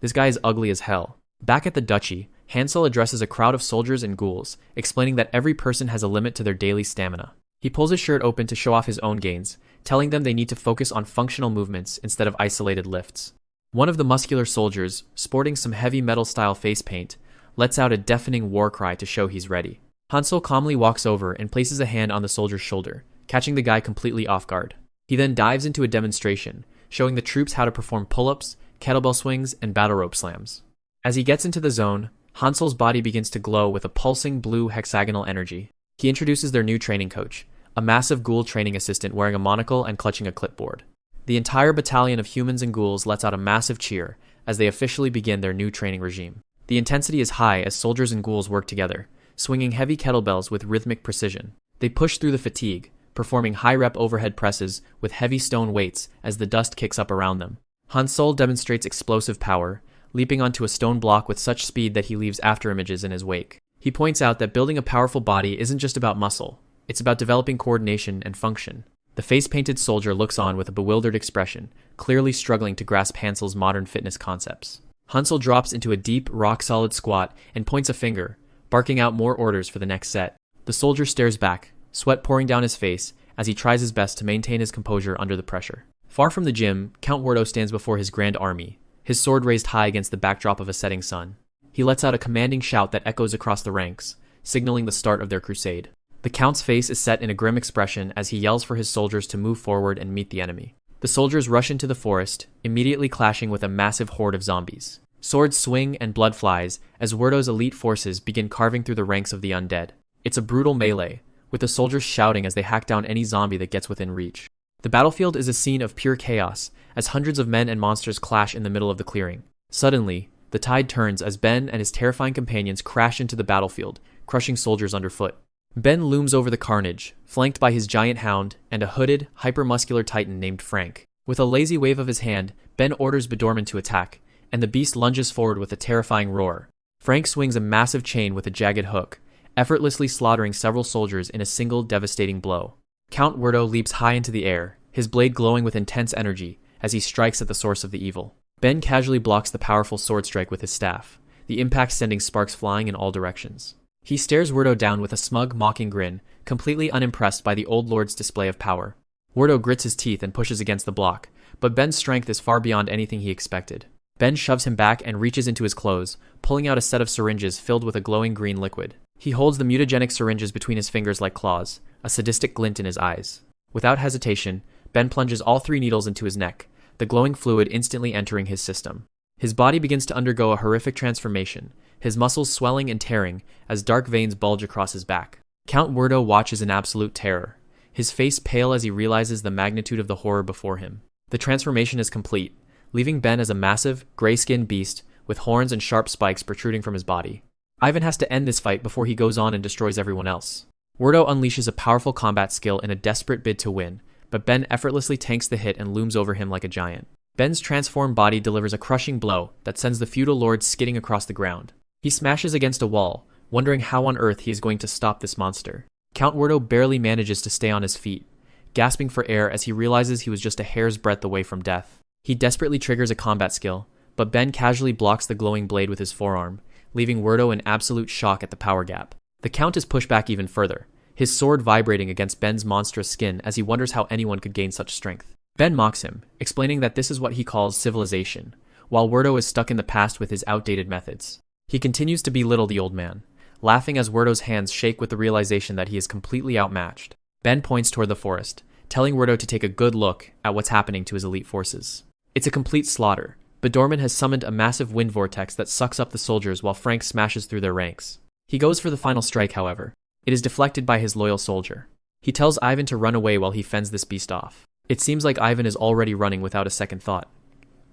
This guy is ugly as hell. Back at the duchy, Hansel addresses a crowd of soldiers and ghouls, explaining that every person has a limit to their daily stamina. He pulls his shirt open to show off his own gains, telling them they need to focus on functional movements instead of isolated lifts. One of the muscular soldiers, sporting some heavy metal-style face paint, lets out a deafening war cry to show he's ready. Hansel calmly walks over and places a hand on the soldier's shoulder, catching the guy completely off guard. He then dives into a demonstration, showing the troops how to perform pull-ups, kettlebell swings, and battle rope slams. As he gets into the zone, Hansel's body begins to glow with a pulsing blue hexagonal energy. He introduces their new training coach, a massive ghoul training assistant wearing a monocle and clutching a clipboard. The entire battalion of humans and ghouls lets out a massive cheer as they officially begin their new training regime. The intensity is high as soldiers and ghouls work together, swinging heavy kettlebells with rhythmic precision. They push through the fatigue, performing high-rep overhead presses with heavy stone weights as the dust kicks up around them. Hansel demonstrates explosive power, leaping onto a stone block with such speed that he leaves afterimages in his wake. He points out that building a powerful body isn't just about muscle, it's about developing coordination and function. The face-painted soldier looks on with a bewildered expression, clearly struggling to grasp Hansel's modern fitness concepts. Hansel drops into a deep, rock-solid squat and points a finger, barking out more orders for the next set. The soldier stares back, sweat pouring down his face as he tries his best to maintain his composure under the pressure. Far from the gym, Count Wardo stands before his grand army, his sword raised high against the backdrop of a setting sun. He lets out a commanding shout that echoes across the ranks, signaling the start of their crusade. The Count's face is set in a grim expression as he yells for his soldiers to move forward and meet the enemy. The soldiers rush into the forest, immediately clashing with a massive horde of zombies. Swords swing and blood flies as Wardo's elite forces begin carving through the ranks of the undead. It's a brutal melee, with the soldiers shouting as they hack down any zombie that gets within reach. The battlefield is a scene of pure chaos as hundreds of men and monsters clash in the middle of the clearing. Suddenly, the tide turns as Ben and his terrifying companions crash into the battlefield, crushing soldiers underfoot. Ben looms over the carnage, flanked by his giant hound and a hooded, hypermuscular titan named Frank. With a lazy wave of his hand, Ben orders Bedorman to attack, and the beast lunges forward with a terrifying roar. Frank swings a massive chain with a jagged hook, effortlessly slaughtering several soldiers in a single devastating blow. Count Wardo leaps high into the air, his blade glowing with intense energy as he strikes at the source of the evil. Ben casually blocks the powerful sword strike with his staff, the impact sending sparks flying in all directions. He stares Wardo down with a smug, mocking grin, completely unimpressed by the old lord's display of power. Wardo grits his teeth and pushes against the block, but Ben's strength is far beyond anything he expected. Ben shoves him back and reaches into his clothes, pulling out a set of syringes filled with a glowing green liquid. He holds the mutagenic syringes between his fingers like claws, a sadistic glint in his eyes. Without hesitation, Ben plunges all 3 needles into his neck, the glowing fluid instantly entering his system. His body begins to undergo a horrific transformation, his muscles swelling and tearing as dark veins bulge across his back. Count Werdo watches in absolute terror, his face pale as he realizes the magnitude of the horror before him. The transformation is complete, leaving Ben as a massive, gray-skinned beast with horns and sharp spikes protruding from his body. Ivan has to end this fight before he goes on and destroys everyone else. Werdo unleashes a powerful combat skill in a desperate bid to win, but Ben effortlessly tanks the hit and looms over him like a giant. Ben's transformed body delivers a crushing blow that sends the feudal lord skidding across the ground. He smashes against a wall, wondering how on earth he is going to stop this monster. Count Werdo barely manages to stay on his feet, gasping for air as he realizes he was just a hair's breadth away from death. He desperately triggers a combat skill, but Ben casually blocks the glowing blade with his forearm, leaving Werdo in absolute shock at the power gap. The Count is pushed back even further, his sword vibrating against Ben's monstrous skin as he wonders how anyone could gain such strength. Ben mocks him, explaining that this is what he calls civilization, while Werdo is stuck in the past with his outdated methods. He continues to belittle the old man, laughing as Werdo's hands shake with the realization that he is completely outmatched. Ben points toward the forest, telling Werdo to take a good look at what's happening to his elite forces. It's a complete slaughter. Bedorman has summoned a massive wind vortex that sucks up the soldiers while Frank smashes through their ranks. He goes for the final strike, however. It is deflected by his loyal soldier. He tells Ivan to run away while he fends this beast off. It seems like Ivan is already running without a second thought.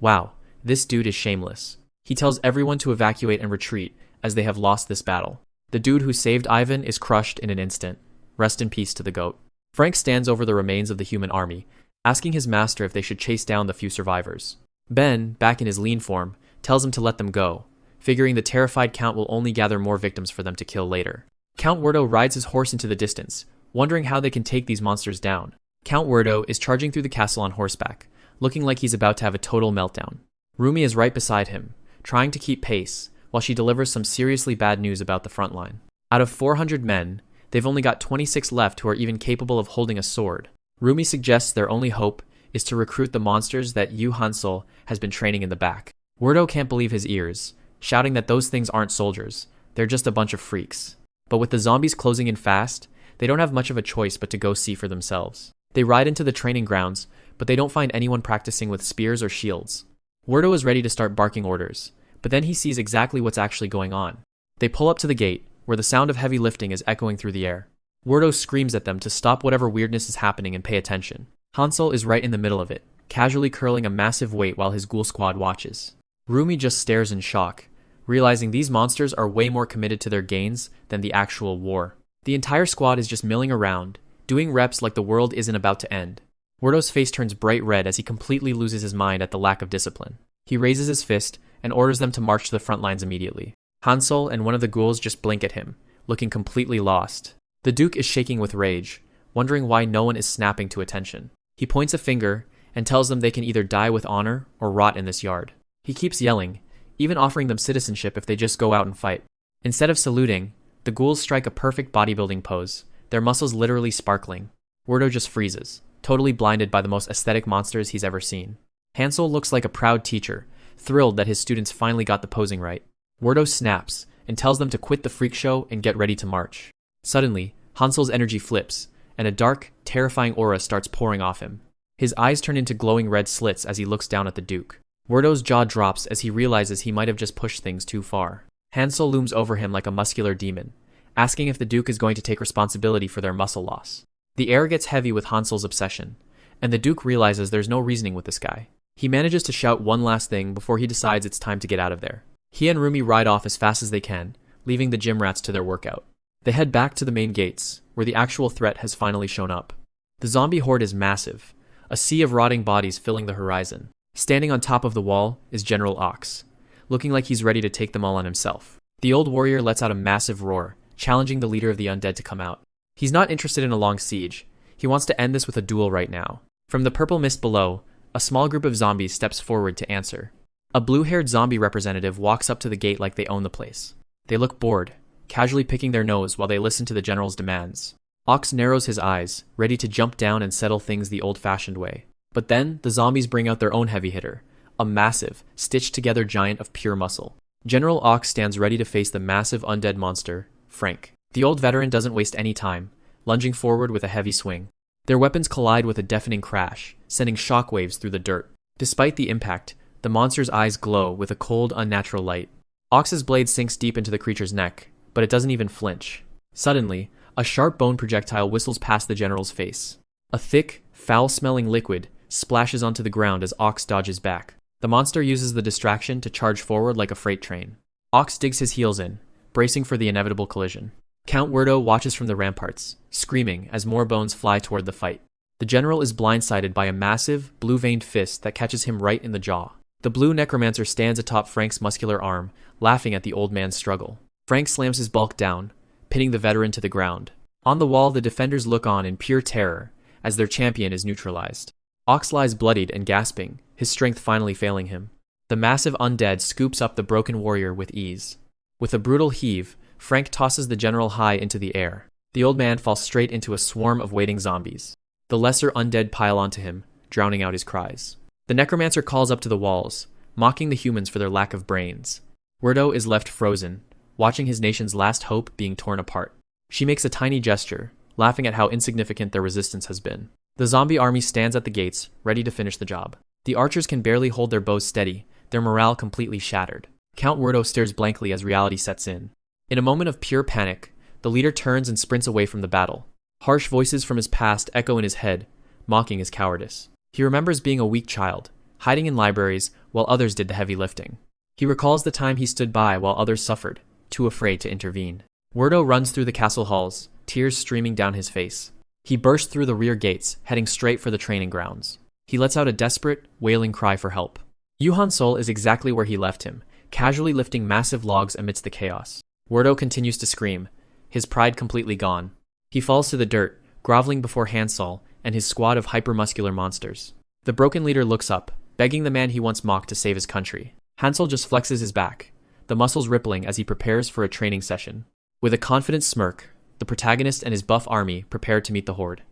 Wow, this dude is shameless. He tells everyone to evacuate and retreat as they have lost this battle. The dude who saved Ivan is crushed in an instant. Rest in peace to the goat. Frank stands over the remains of the human army, asking his master if they should chase down the few survivors. Ben, back in his lean form, tells him to let them go, figuring the terrified Count will only gather more victims for them to kill later. Count Werdo rides his horse into the distance, wondering how they can take these monsters down. Count Werdo is charging through the castle on horseback, looking like he's about to have a total meltdown. Rumi is right beside him, trying to keep pace, while she delivers some seriously bad news about the front line. Out of 400 men, they've only got 26 left who are even capable of holding a sword. Rumi suggests their only hope is to recruit the monsters that Yu Hansel has been training in the back. Werdo can't believe his ears, shouting that those things aren't soldiers, they're just a bunch of freaks. But with the zombies closing in fast, they don't have much of a choice but to go see for themselves. They ride into the training grounds, but they don't find anyone practicing with spears or shields. Werdo is ready to start barking orders, but then he sees exactly what's actually going on. They pull up to the gate, where the sound of heavy lifting is echoing through the air. Werdo screams at them to stop whatever weirdness is happening and pay attention. Hansel is right in the middle of it, casually curling a massive weight while his ghoul squad watches. Rumi just stares in shock, realizing these monsters are way more committed to their gains than the actual war. The entire squad is just milling around, doing reps like the world isn't about to end. Werdo's face turns bright red as he completely loses his mind at the lack of discipline. He raises his fist and orders them to march to the front lines immediately. Hansel and one of the ghouls just blink at him, looking completely lost. The Duke is shaking with rage, wondering why no one is snapping to attention. He points a finger and tells them they can either die with honor or rot in this yard. He keeps yelling, even offering them citizenship if they just go out and fight. Instead of saluting, the ghouls strike a perfect bodybuilding pose, their muscles literally sparkling. Werdo just freezes, totally blinded by the most aesthetic monsters he's ever seen. Hansel looks like a proud teacher, thrilled that his students finally got the posing right. Werdo snaps and tells them to quit the freak show and get ready to march. Suddenly, Hansel's energy flips, and a dark, terrifying aura starts pouring off him. His eyes turn into glowing red slits as he looks down at the Duke. Werdo's jaw drops as he realizes he might have just pushed things too far. Hansel looms over him like a muscular demon, asking if the Duke is going to take responsibility for their muscle loss. The air gets heavy with Hansel's obsession, and the Duke realizes there's no reasoning with this guy. He manages to shout one last thing before he decides it's time to get out of there. He and Rumi ride off as fast as they can, leaving the gym rats to their workout. They head back to the main gates, where the actual threat has finally shown up. The zombie horde is massive, a sea of rotting bodies filling the horizon. Standing on top of the wall is General Ox, looking like he's ready to take them all on himself. The old warrior lets out a massive roar, challenging the leader of the undead to come out. He's not interested in a long siege. He wants to end this with a duel right now. From the purple mist below, a small group of zombies steps forward to answer. A blue-haired zombie representative walks up to the gate like they own the place. They look bored, casually picking their nose while they listen to the general's demands. Ox narrows his eyes, ready to jump down and settle things the old-fashioned way. But then, the zombies bring out their own heavy hitter, a massive, stitched-together giant of pure muscle. General Ox stands ready to face the massive undead monster, Frank. The old veteran doesn't waste any time, lunging forward with a heavy swing. Their weapons collide with a deafening crash, sending shockwaves through the dirt. Despite the impact, the monster's eyes glow with a cold, unnatural light. Ox's blade sinks deep into the creature's neck, but it doesn't even flinch. Suddenly, a sharp bone projectile whistles past the general's face. A thick, foul-smelling liquid splashes onto the ground as Ox dodges back. The monster uses the distraction to charge forward like a freight train. Ox digs his heels in, bracing for the inevitable collision. Count Werdo watches from the ramparts, screaming as more bones fly toward the fight. The general is blindsided by a massive, blue-veined fist that catches him right in the jaw. The blue necromancer stands atop Frank's muscular arm, laughing at the old man's struggle. Frank slams his bulk down, pinning the veteran to the ground. On the wall, the defenders look on in pure terror as their champion is neutralized. Ox lies bloodied and gasping, his strength finally failing him. The massive undead scoops up the broken warrior with ease. With a brutal heave, Frank tosses the general high into the air. The old man falls straight into a swarm of waiting zombies. The lesser undead pile onto him, drowning out his cries. The necromancer calls up to the walls, mocking the humans for their lack of brains. Werdo is left frozen, watching his nation's last hope being torn apart. She makes a tiny gesture, laughing at how insignificant their resistance has been. The zombie army stands at the gates, ready to finish the job. The archers can barely hold their bows steady, their morale completely shattered. Count Werdo stares blankly as reality sets in. In a moment of pure panic, the leader turns and sprints away from the battle. Harsh voices from his past echo in his head, mocking his cowardice. He remembers being a weak child, hiding in libraries while others did the heavy lifting. He recalls the time he stood by while others suffered, too afraid to intervene. Werdo runs through the castle halls, tears streaming down his face. He bursts through the rear gates, heading straight for the training grounds. He lets out a desperate, wailing cry for help. Yuhan Sol is exactly where he left him, casually lifting massive logs amidst the chaos. Werdo continues to scream, his pride completely gone. He falls to the dirt, groveling before Hansol and his squad of hypermuscular monsters. The broken leader looks up, begging the man he once mocked to save his country. Hansol just flexes his back, the muscles rippling as he prepares for a training session. With a confident smirk, the protagonist and his buff army prepare to meet the horde.